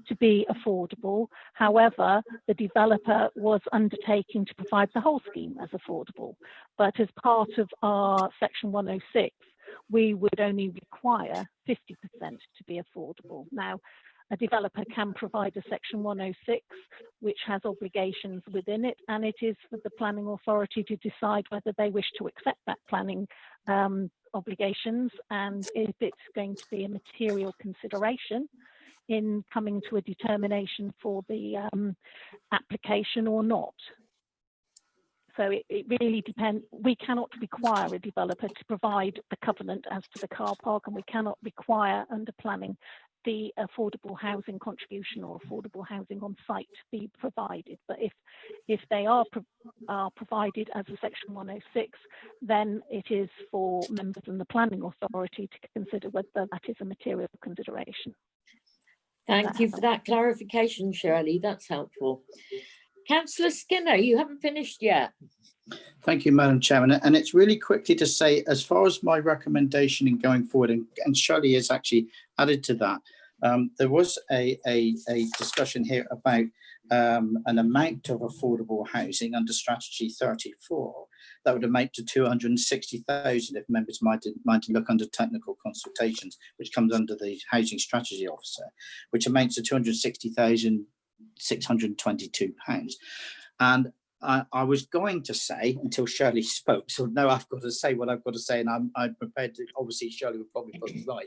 to be affordable. However, the developer was undertaking to provide the whole scheme as affordable. But as part of our Section 106, we would only require 50% to be affordable. Now, a developer can provide a Section 106, which has obligations within it, and it is for the planning authority to decide whether they wish to accept that planning obligations, and if it's going to be a material consideration in coming to a determination for the application or not. So it really depends. We cannot require a developer to provide the covenant as to the car park, and we cannot require under planning the affordable housing contribution or affordable housing on site be provided. But if they are provided as a Section 106, then it is for members in the planning authority to consider whether that is a material consideration. Thank you for that clarification, Shirley. That's helpful. Councillor Skinner, you haven't finished yet. Thank you, Madam Chairman. And it's really quickly to say, as far as my recommendation in going forward, and Shirley has actually added to that, there was a discussion here about an amount of affordable housing under Strategy 34 that would amount to 260,000 if members might look under technical consultations, which comes under the Housing Strategy Officer, which amounts to £260,622. And I was going to say, until Shirley spoke, so now I've got to say what I've got to say, and I'm prepared to, obviously Shirley would probably put me right.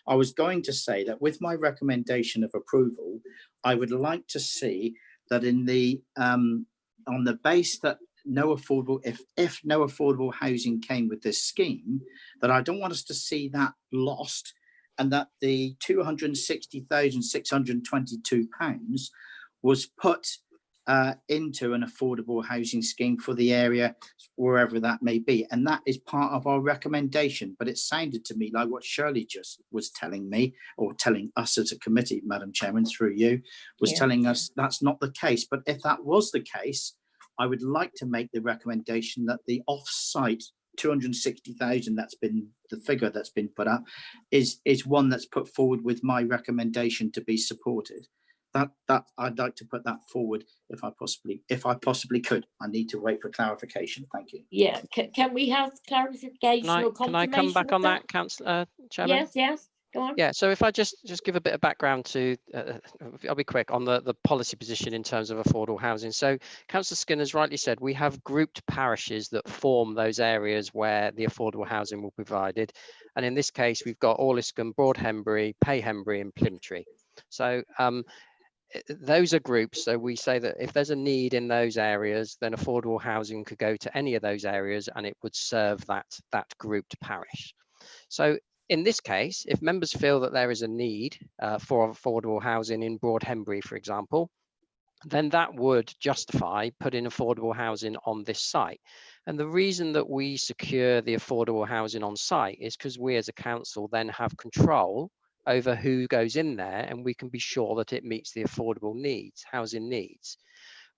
I was going to say that with my recommendation of approval, I would like to see that in the, on the base that no affordable, if no affordable housing came with this scheme, that I don't want us to see that lost, and that the £260,622 was put into an affordable housing scheme for the area, wherever that may be. And that is part of our recommendation. But it sounded to me like what Shirley just was telling me, or telling us as a committee, Madam Chairman, through you, was telling us that's not the case. But if that was the case, I would like to make the recommendation that the off-site 260,000, that's been the figure that's been put up, is one that's put forward with my recommendation to be supported. That I'd like to put that forward if I possibly could. I need to wait for clarification. Thank you. Yeah, can we have clarification or confirmation? Can I come back on that, Councillor Chairman? Yes, go on. Yeah, so if I just give a bit of background to, I'll be quick on the policy position in terms of affordable housing. So Councillor Skinner's rightly said, we have grouped parishes that form those areas where the affordable housing will be provided. And in this case, we've got Orliscombe, Broadhenbury, Payhenbury and Plymtree. So those are groups. So we say that if there's a need in those areas, then affordable housing could go to any of those areas and it would serve that grouped parish. So in this case, if members feel that there is a need for affordable housing in Broadhenbury, for example, then that would justify putting affordable housing on this site. And the reason that we secure the affordable housing on site is because we as a council then have control over who goes in there, and we can be sure that it meets the affordable needs, housing needs.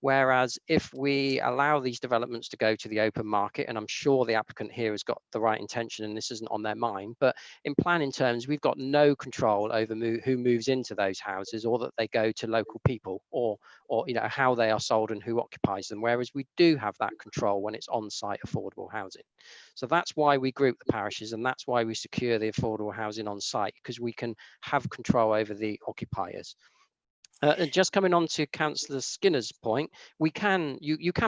Whereas if we allow these developments to go to the open market, and I'm sure the applicant here has got the right intention and this isn't on their mind, but in planning terms, we've got no control over who moves into those houses, or that they go to local people, or you know, how they are sold and who occupies them. Whereas we do have that control when it's on-site affordable housing. So that's why we group the parishes, and that's why we secure the affordable housing on site, because we can have control over the occupiers. Just coming on to Councillor Skinner's point, you can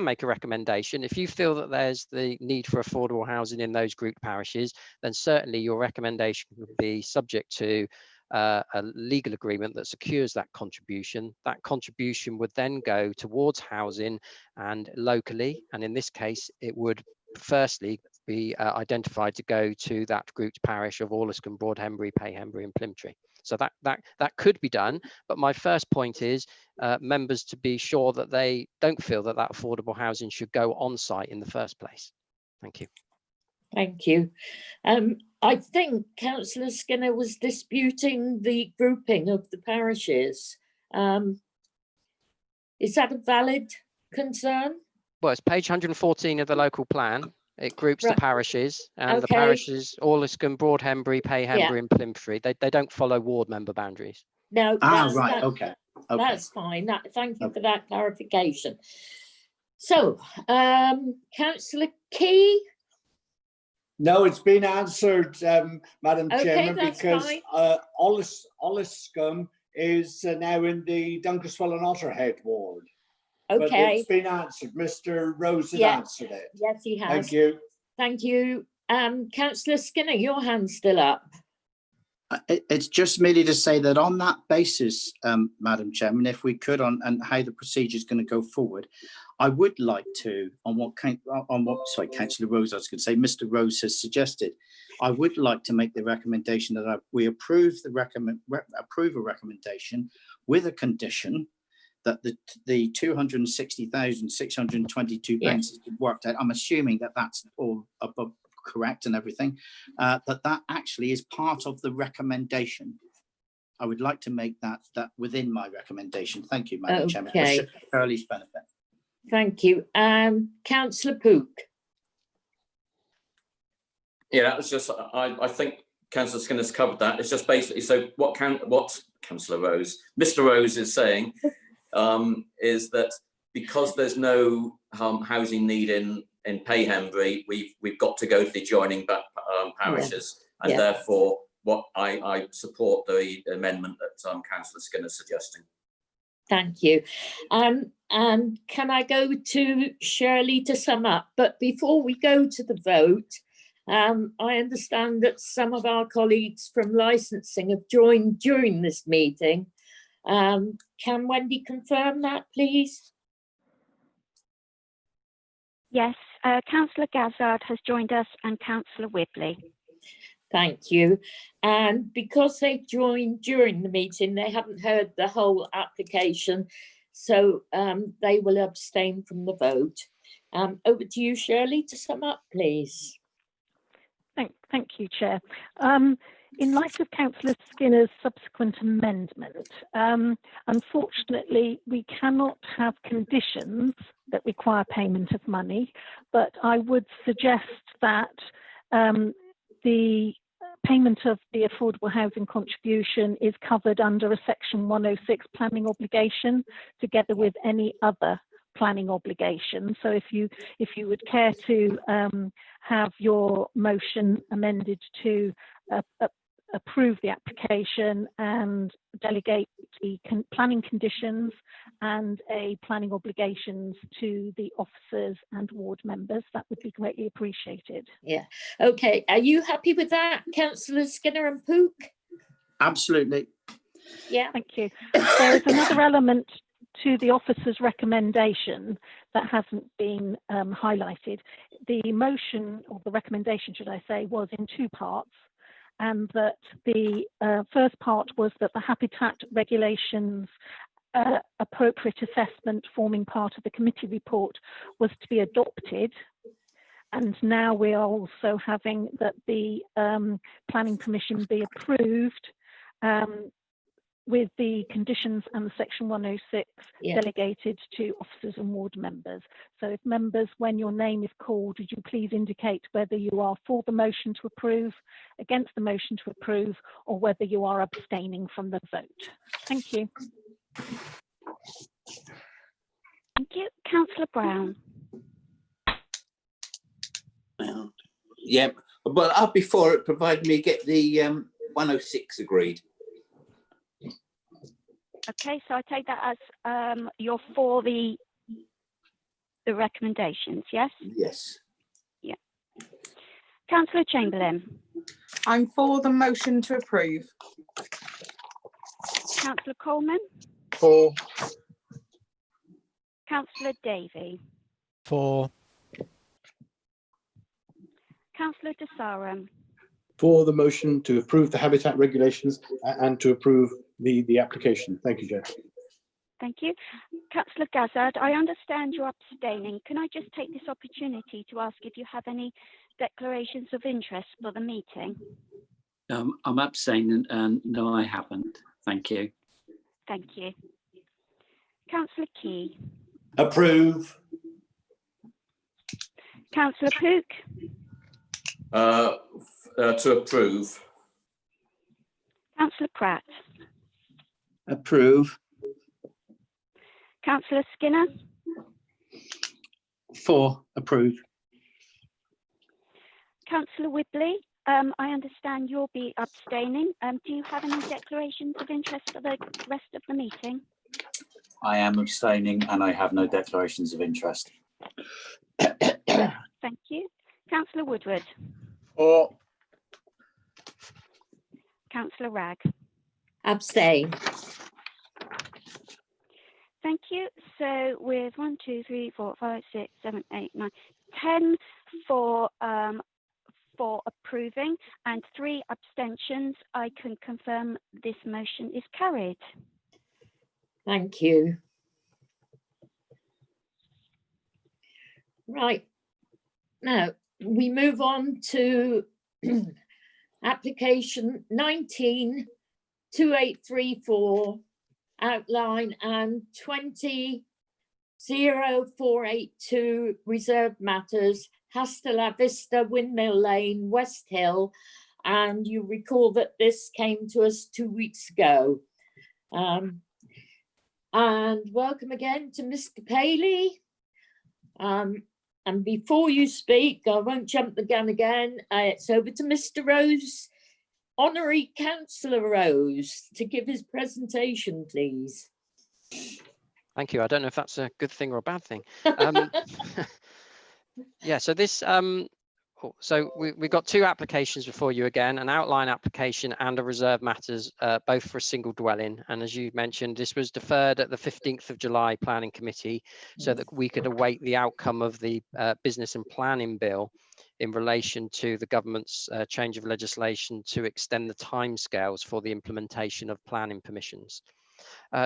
make a recommendation. If you feel that there's the need for affordable housing in those grouped parishes, then certainly your recommendation would be subject to a legal agreement that secures that contribution. That contribution would then go towards housing and locally, and in this case, it would firstly be identified to go to that grouped parish of Orliscombe, Broadhenbury, Payhenbury and Plymtree. So that could be done, but my first point is members to be sure that they don't feel that that affordable housing should go on site in the first place. Thank you. Thank you. I think Councillor Skinner was disputing the grouping of the parishes. Is that a valid concern? Well, it's page 114 of the local plan. It groups Right. the parishes, and the Okay. parishes, Orliscombe, Broadhenbury, Payhenbury and Plymtree. They don't follow ward member boundaries. No, Right, okay. That's fine. Thank you for that clarification. So, Councillor Key? No, it's been answered, Madam Okay, Chairman, that's because fine. Olliscombe is now in the Dunkeswell and Otterhead ward. But Okay. it's been answered. Mr. Rose has Yeah. answered it. Yes, he has. Thank you. Thank you. Councillor Skinner, your hand's still up. It's just merely to say that on that basis, Madam Chairman, if we could, and how the procedure is going to go forward, I would like to, sorry, Councillor Rose, I was going to say, Mr. Rose has suggested, I would like to make the recommendation that we approve a recommendation with a condition that the 260,622 pounds has been worked out. I'm assuming that that's all above correct and everything, that actually is part of the recommendation. I would like to make that within my recommendation. Thank you, Madam Chairman, for Shirley's benefit. Thank you. Councillor Pook. Yeah, that was just, I think Councillor Skinner's covered that. It's just basically, so what Councillor Rose, Mr. Rose is saying is that because there's no housing need in Payhenbury, we've got to go to the adjoining parishes, and therefore what I support the amendment that Councillor Skinner is suggesting. Thank you. And can I go to Shirley to sum up? But before we go to the vote, I understand that some of our colleagues from licensing have joined during this meeting. Can Wendy confirm that, please? Yes, Councillor Gazzard has joined us and Councillor Whibley. Thank you. And because they joined during the meeting, they haven't heard the whole application, so they will abstain from the vote. Over to you, Shirley, to sum up, please. Thank you, Chair. In light of Councillor Skinner's subsequent amendment, unfortunately, we cannot have conditions that require payment of money, but I would suggest that the payment of the affordable housing contribution is covered under a Section 106 planning obligation, together with any other planning obligation. So if you would care to have your motion amended to approve the application and delegate the planning conditions and a planning obligations to the officers and ward members, that would be greatly appreciated. Yeah. Okay. Are you happy with that, Councillor Skinner and Pook? Absolutely. Yeah. Thank you. There is another element to the officer's recommendation that hasn't been highlighted. The motion, or the recommendation, should I say, was in two parts. And that the first part was that the habitat regulations appropriate assessment forming part of the committee report was to be adopted. And now we are also having that the planning permission be approved with the conditions and the Section 106 delegated to officers and ward members. So if members, when your name is called, would you please indicate whether you are for the motion to approve, against the motion to approve, or whether you are abstaining from the vote. Thank you. Thank you. Councillor Brown. Yeah, well, I'll be for it, provided we get the 106 agreed. Okay, so I take that as you're for the recommendations, yes? Yes. Yeah. Councillor Chamberlain. I'm for the motion to approve. Councillor Coleman. For. Councillor Davey. For. Councillor De Sarum. For the motion to approve the habitat regulations and to approve the application. Thank you, Chair. Thank you. Councillor Gazzard, I understand you're abstaining. Can I just take this opportunity to ask if you have any declarations of interest for the meeting? I'm abstaining and no, I haven't. Thank you. Thank you. Councillor Key. Approve. Councillor Pook. To approve. Councillor Pratt. Approve. Councillor Skinner. For approve. Councillor Whibley. I understand you'll be abstaining. Do you have any declarations of interest for the rest of the meeting? I am abstaining and I have no declarations of interest. Thank you. Councillor Woodward. Or Councillor Ragg. Abstain. Thank you. So with 1, 2, 3, 4, 5, 6, 7, 8, 9, 10 for approving and 3 abstentions, I can confirm this motion is carried. Thank you. Right. Now we move on to application 19-2834 outline and 20-0482 reserved matters, Hasta La Vista, Windmill Lane, West Hill. And you recall that this came to us 2 weeks ago. And welcome again to Mr. Paley. And before you speak, I won't jump the gun again. It's over to Mr. Rose, Honorary Councillor Rose, to give his presentation, please. Thank you. I don't know if that's a good thing or a bad thing. Yeah, so this, so we've got 2 applications before you again, an outline application and a reserve matters, both for a single dwelling. And as you mentioned, this was deferred at the 15th of July Planning Committee so that we could await the outcome of the business and planning bill in relation to the government's change of legislation to extend the timescales for the implementation of planning permissions.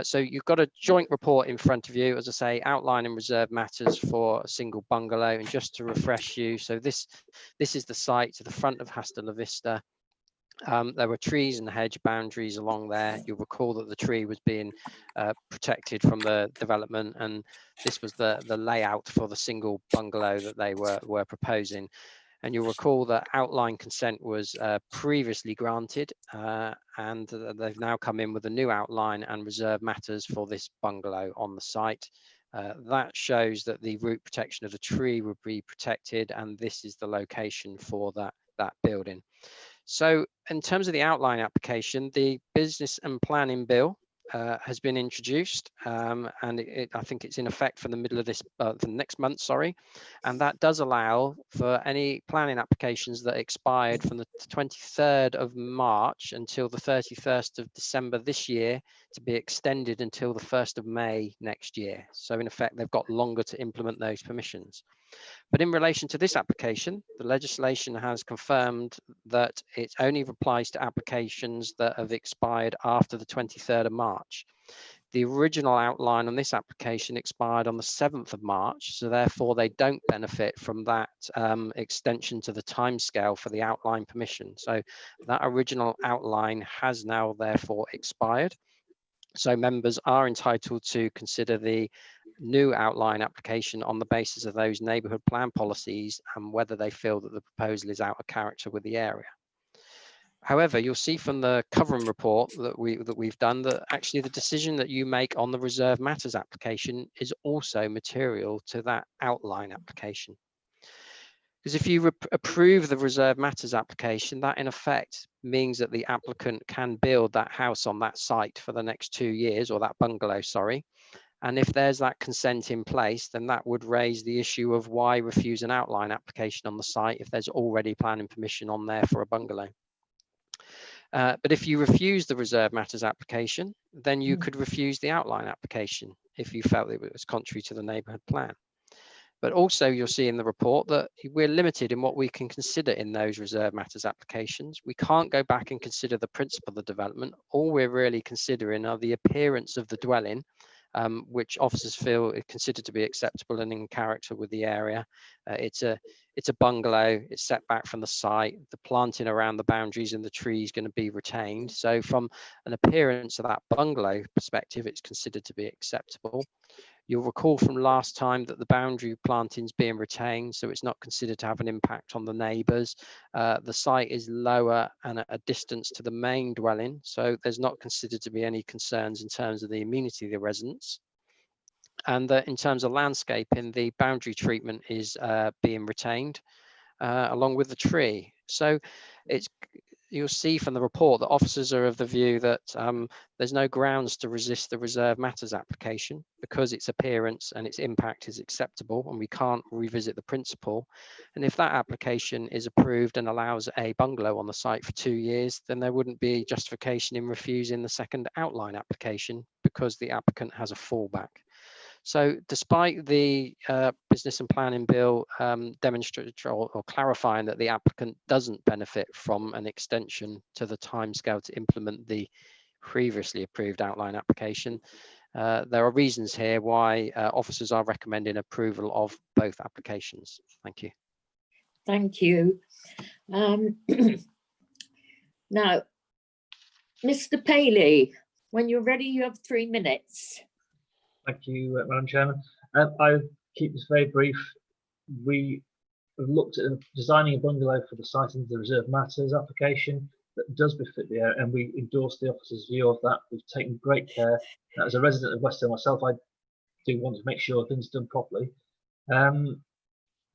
So you've got a joint report in front of you, as I say, outlining reserve matters for a single bungalow. And just to refresh you, so this is the site to the front of Hasta La Vista. There were trees and hedge boundaries along there. You'll recall that the tree was being protected from the development, and this was the layout for the single bungalow that they were proposing. And you'll recall that outline consent was previously granted, and they've now come in with a new outline and reserve matters for this bungalow on the site. That shows that the root protection of the tree would be protected, and this is the location for that building. So in terms of the outline application, the business and planning bill has been introduced, and I think it's in effect for the middle of this, the next month, sorry. And that does allow for any planning applications that expired from the 23rd of March until the 31st of December this year to be extended until the 1st of May next year. So in effect, they've got longer to implement those permissions. But in relation to this application, the legislation has confirmed that it only applies to applications that have expired after the 23rd of March. The original outline on this application expired on the 7th of March, so therefore they don't benefit from that extension to the timescale for the outline permission. So that original outline has now therefore expired. So members are entitled to consider the new outline application on the basis of those neighbourhood plan policies and whether they feel that the proposal is out of character with the area. However, you'll see from the covering report that we've done that actually the decision that you make on the reserve matters application is also material to that outline application. Because if you approve the reserve matters application, that in effect means that the applicant can build that house on that site for the next 2 years, or that bungalow, sorry. And if there's that consent in place, then that would raise the issue of why refuse an outline application on the site if there's already planning permission on there for a bungalow. But if you refuse the reserve matters application, then you could refuse the outline application if you felt it was contrary to the neighbourhood plan. But also you'll see in the report that we're limited in what we can consider in those reserve matters applications. We can't go back and consider the principle of development. All we're really considering are the appearance of the dwelling, which officers feel is considered to be acceptable and in character with the area. It's a bungalow, it's set back from the site, the planting around the boundaries and the trees going to be retained. So from an appearance of that bungalow perspective, it's considered to be acceptable. You'll recall from last time that the boundary planting is being retained, so it's not considered to have an impact on the neighbours. The site is lower and at a distance to the main dwelling, so there's not considered to be any concerns in terms of the amenity of the residents. And in terms of landscaping, the boundary treatment is being retained along with the tree. So you'll see from the report that officers are of the view that there's no grounds to resist the reserve matters application because its appearance and its impact is acceptable and we can't revisit the principle. And if that application is approved and allows a bungalow on the site for 2 years, then there wouldn't be justification in refusing the second outline application because the applicant has a fallback. So despite the business and planning bill demonstrating or clarifying that the applicant doesn't benefit from an extension to the timescale to implement the previously approved outline application, there are reasons here why officers are recommending approval of both applications. Thank you. Thank you. Now, Mr. Paley, when you're ready, you have 3 minutes. Thank you, Madam Chairman. I'll keep this very brief. We have looked at designing a bungalow for the site under the reserve matters application that does befit the area, and we endorse the officer's view of that. We've taken great care. As a resident of West Hill myself, I do want to make sure things are done properly. And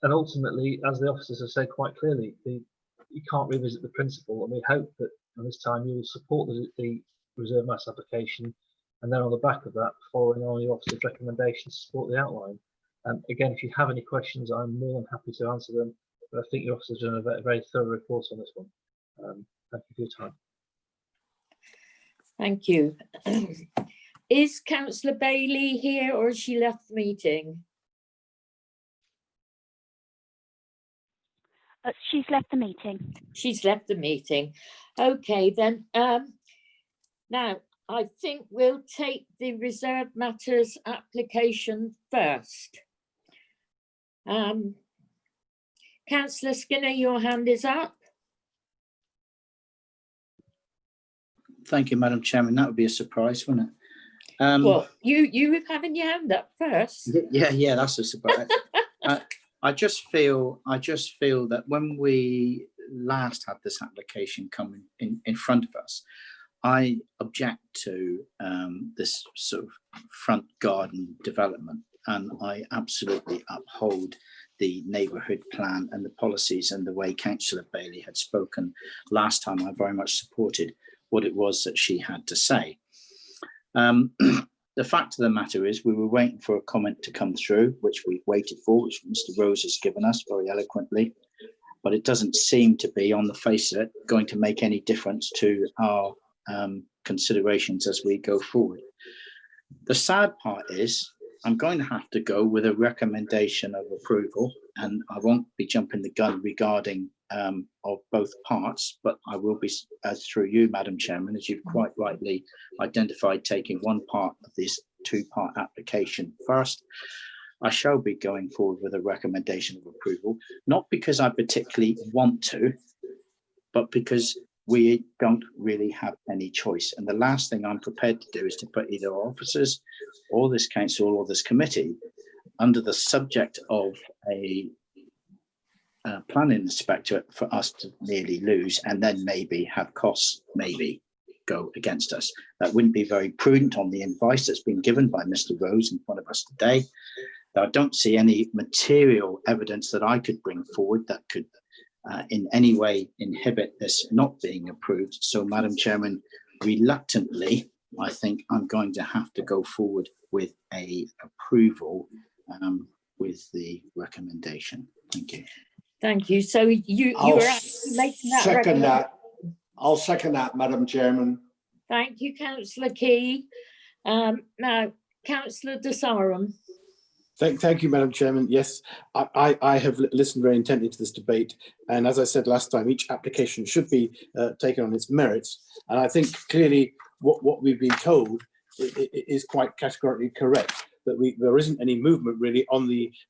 ultimately, as the officers have said quite clearly, you can't revisit the principle, and we hope that this time you will support the reserve matters application. And then on the back of that, following on the officer's recommendations, support the outline. Again, if you have any questions, I'm more than happy to answer them. But I think the officer's done a very thorough report on this one. Thank you for your time. Thank you. Is Councillor Bailey here or has she left the meeting? She's left the meeting. She's left the meeting. Okay, then. Now, I think we'll take the reserve matters application first. Councillor Skinner, your hand is up. Thank you, Madam Chairman. That would be a surprise, wouldn't it? Well, you were having your hand up first. Yeah, that's a surprise. I just feel that when we last had this application come in front of us, I object to this sort of front garden development, and I absolutely uphold the neighbourhood plan and the policies and the way Councillor Bailey had spoken last time. I very much supported what it was that she had to say. The fact of the matter is we were waiting for a comment to come through, which we've waited for, which Mr. Rose has given us very eloquently, but it doesn't seem to be, on the face of it, going to make any difference to our considerations as we go forward. The sad part is I'm going to have to go with a recommendation of approval, and I won't be jumping the gun regarding of both parts, but I will be, through you, Madam Chairman, as you've quite rightly identified, taking one part of this two-part application first. I shall be going forward with a recommendation of approval, not because I particularly want to, but because we don't really have any choice. And the last thing I'm prepared to do is to put either our officers or this council or this committee under the subject of a planning inspector for us to nearly lose and then maybe have costs maybe go against us. That wouldn't be very prudent on the advice that's been given by Mr. Rose in front of us today. I don't see any material evidence that I could bring forward that could in any way inhibit this not being approved. So, Madam Chairman, reluctantly, I think I'm going to have to go forward with a approval with the recommendation. Thank you. Thank you. So you were actually making that second that. I'll second that, Madam Chairman. Thank you, Councillor Key. Now, Councillor De Sarum. Thank you, Madam Chairman. Yes, I have listened very intently to this debate. And as I said last time, each application should be taken on its merits. And I think clearly what we've been told is quite categorically correct, that there isn't any movement really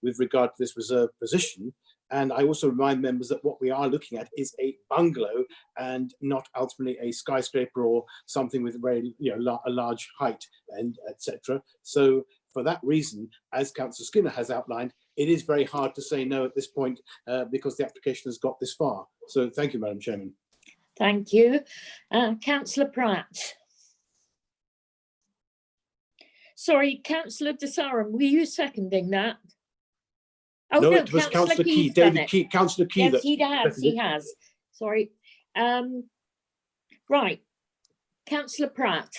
with regard to this reserve position. And I also remind members that what we are looking at is a bungalow and not ultimately a skyscraper or something with very, a large height and etc. So for that reason, as Councillor Skinner has outlined, it is very hard to say no at this point because the application has got this far. So thank you, Madam Chairman. Thank you. Councillor Pratt. Sorry, Councillor De Sarum, were you seconding that? Oh, no, it was Councillor Key, David Key, Councillor Key. Yes, he has. Sorry. Right, Councillor Pratt.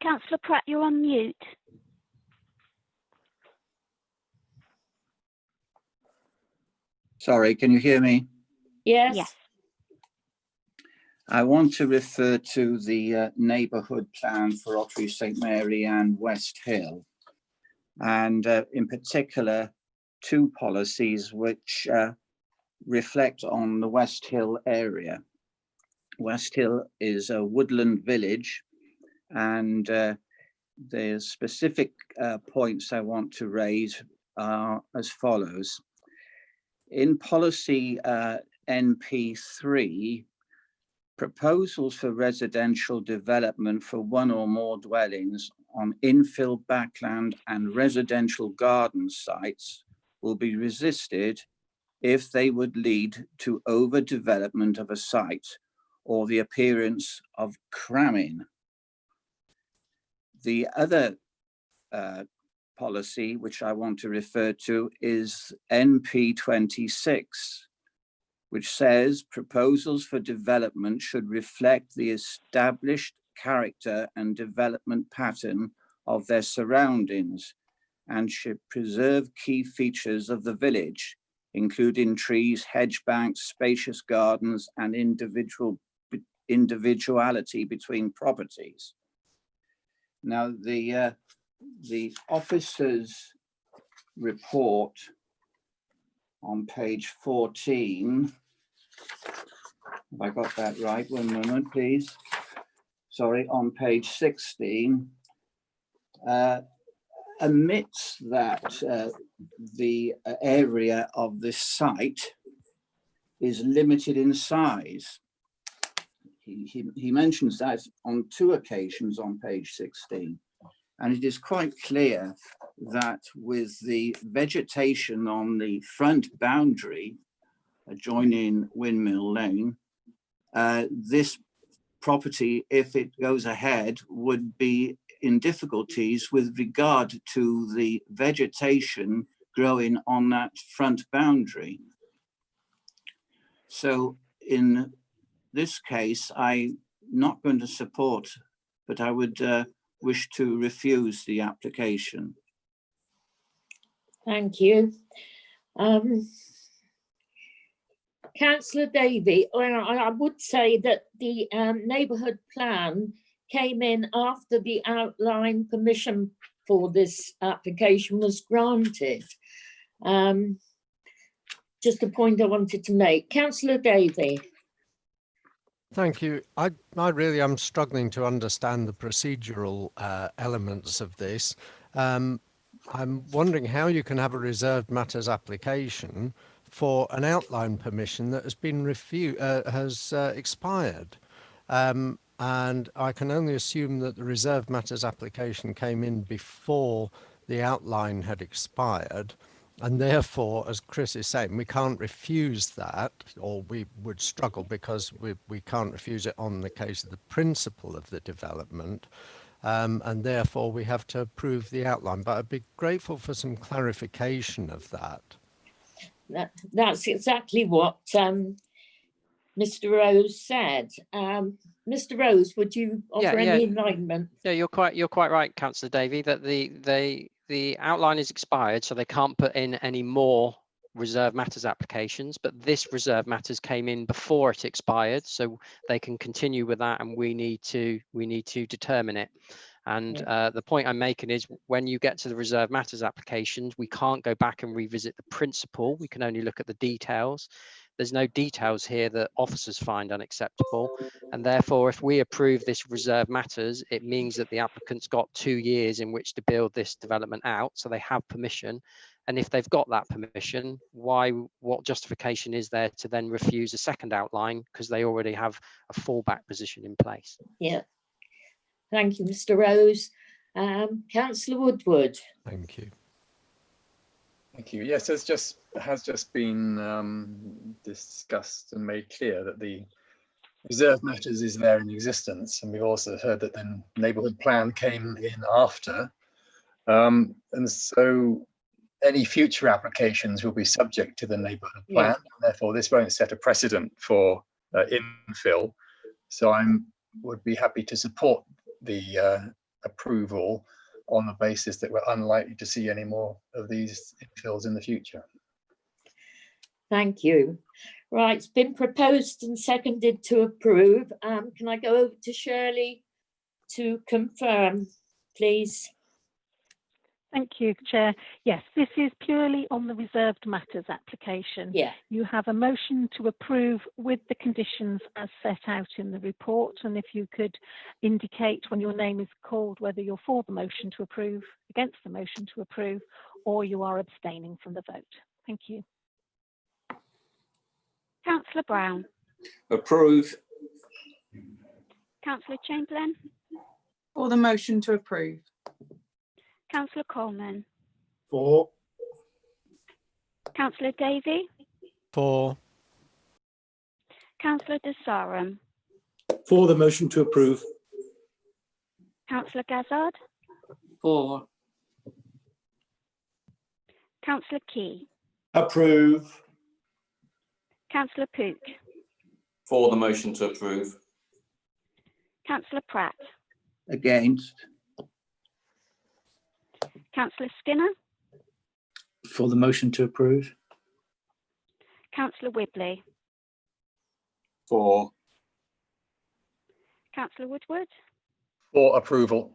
Councillor Pratt, you're on mute. Sorry, can you hear me? Yes. Yes. I want to refer to the neighbourhood plan for Ottery St Mary and West Hill, and in particular, two policies which reflect on the West Hill area. West Hill is a woodland village, and the specific points I want to raise are as follows. In policy NP3, proposals for residential development for one or more dwellings on infill backland and residential garden sites will be resisted if they would lead to overdevelopment of a site or the appearance of cramming. The other policy which I want to refer to is NP26, which says proposals for development should reflect the established character and development pattern of their surroundings and should preserve key features of the village, including trees, hedge banks, spacious gardens, and individuality between properties. Now, the officer's report on page 14, have I got that right? 1 moment, please. Sorry, on page 16, admits that the area of this site is limited in size. He mentions that on 2 occasions on page 16. And it is quite clear that with the vegetation on the front boundary adjoining Windmill Lane, this property, if it goes ahead, would be in difficulties with regard to the vegetation growing on that front boundary. So in this case, I'm not going to support, but I would wish to refuse the application. Thank you. Councillor Davey, I would say that the neighbourhood plan came in after the outline permission for this application was granted. Just a point I wanted to make. Councillor Davey. Thank you. I really am struggling to understand the procedural elements of this. I'm wondering how you can have a reserved matters application for an outline permission that has been expired. And I can only assume that the reserved matters application came in before the outline had expired. And therefore, as Chris is saying, we can't refuse that, or we would struggle because we can't refuse it on the case of the principle of the development. And therefore, we have to approve the outline. But I'd be grateful for some clarification of that. That's exactly what Mr. Rose said. Mr. Rose, would you offer any enlightenment? Yeah, you're quite right, Councillor Davey, that the outline is expired, so they can't put in any more reserve matters applications, but this reserve matters came in before it expired, so they can continue with that, and we need to determine it. And the point I'm making is when you get to the reserve matters applications, we can't go back and revisit the principle. We can only look at the details. There's no details here that officers find unacceptable. And therefore, if we approve this reserve matters, it means that the applicant's got 2 years in which to build this development out. So they have permission. And if they've got that permission, what justification is there to then refuse a second outline because they already have a fallback position in place? Yeah. Thank you, Mr. Rose. Councillor Woodward. Thank you. Thank you. Yes, has just been discussed and made clear that the reserve matters is there in existence, and we've also heard that the neighbourhood plan came in after, and so any future applications will be subject to the neighbourhood plan. Yeah. Therefore, this won't set a precedent for infill. So would be happy to support the approval on the basis that we're unlikely to see any more of these infills in the future. Thank you. Right, it's been proposed and seconded to approve. Can I go over to Shirley to confirm, please? Thank you, Chair. Yes, this is purely on the reserved matters application. Yeah. You have a motion to approve with the conditions as set out in the report. And if you could indicate when your name is called whether you're for the motion to approve, against the motion to approve, or you are abstaining from the vote. Thank you. Councillor Brown. Approve. Councillor Chamberlain. For the motion to approve. Councillor Coleman. For. Councillor Davey. For. Councillor De Sarum. For the motion to approve. Councillor Gazzard. For. Councillor Key. Approve. Councillor Pook. For the motion to approve. Councillor Pratt. Against. Councillor Skinner. For the motion to approve. Councillor Whibley. For. Councillor Woodward. For approval.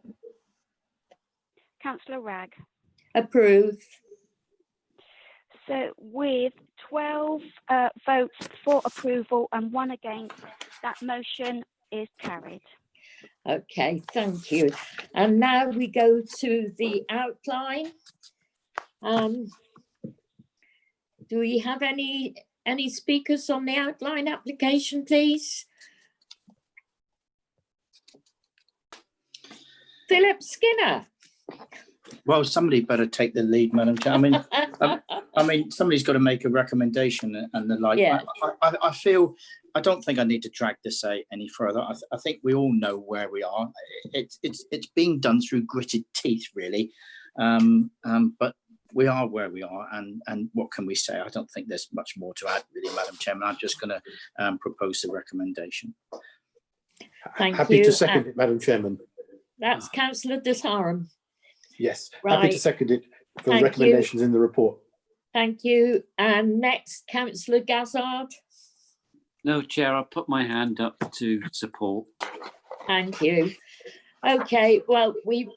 Councillor Ragg. Approve. So with 12 votes for approval and 1 against, that motion is carried. Okay, thank you. And now we go to the outline. Do we have any speakers on the outline application, please? Philip Skinner. Well, somebody better take the lead, Madam Chair. I mean, somebody's got to make a recommendation and the like. Yeah. I don't think I need to drag this out any further. I think we all know where we are. It's being done through gritted teeth, really. But we are where we are, and what can we say? I don't think there's much more to add, really, Madam Chairman. I'm just going to propose the recommendation. Thank Happy you. to second it, Madam Chairman. That's Councillor De Sarum. Yes, happy Right. to second it for Thank the recommendations in the report. Thank you. And next, Councillor Gazzard. No, Chair, I'll put my hand up to support. Thank you. Okay, well, we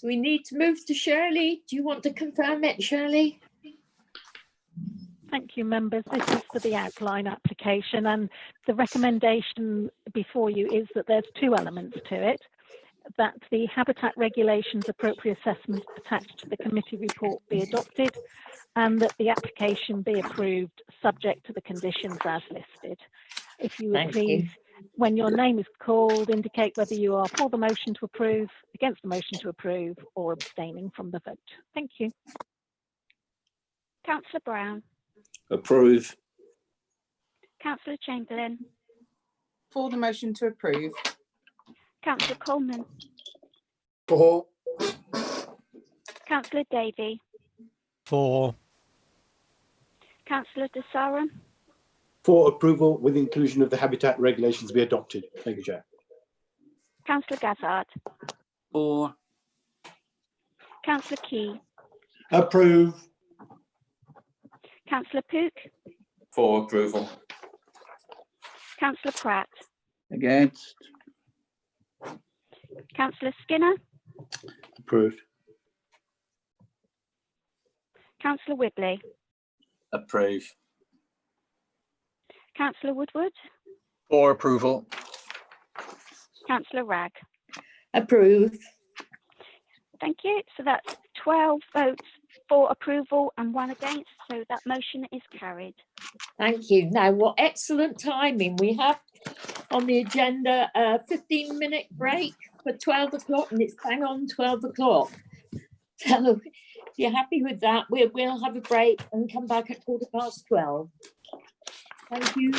need to move to Shirley. Do you want to confirm it, Shirley? Thank you, members. This is for the outline application, and the recommendation before you is that there's 2 elements to it. That the habitat regulations appropriate assessment attached to the committee report be adopted, and that the application be approved subject to the conditions as listed. If you would Thank you. please, when your name is called, indicate whether you are for the motion to approve, against the motion to approve, or abstaining from the vote. Thank you. Councillor Brown. Approve. Councillor Chamberlain. For the motion to approve. Councillor Coleman. For. Councillor Davey. For. Councillor De Sarum. For approval with inclusion of the habitat regulations be adopted. Thank you, Chair. Councillor Gazzard. For. Councillor Key. Approve. Councillor Pook, For approval. Councillor Pratt, Against? Councillor Skinner, Approved. Councillor Whibley, Approve. Councillor Woodward, For approval. Councillor Ragg. Approve. Thank you. So that's 12 votes for approval and 1 against. So that motion is carried. Thank you. Now, what excellent timing. We have on the agenda a 15-minute break for 12 o'clock, and it's bang on 12 o'clock. So if you're happy with that, we'll have a break and come back at 12:15. Thank you.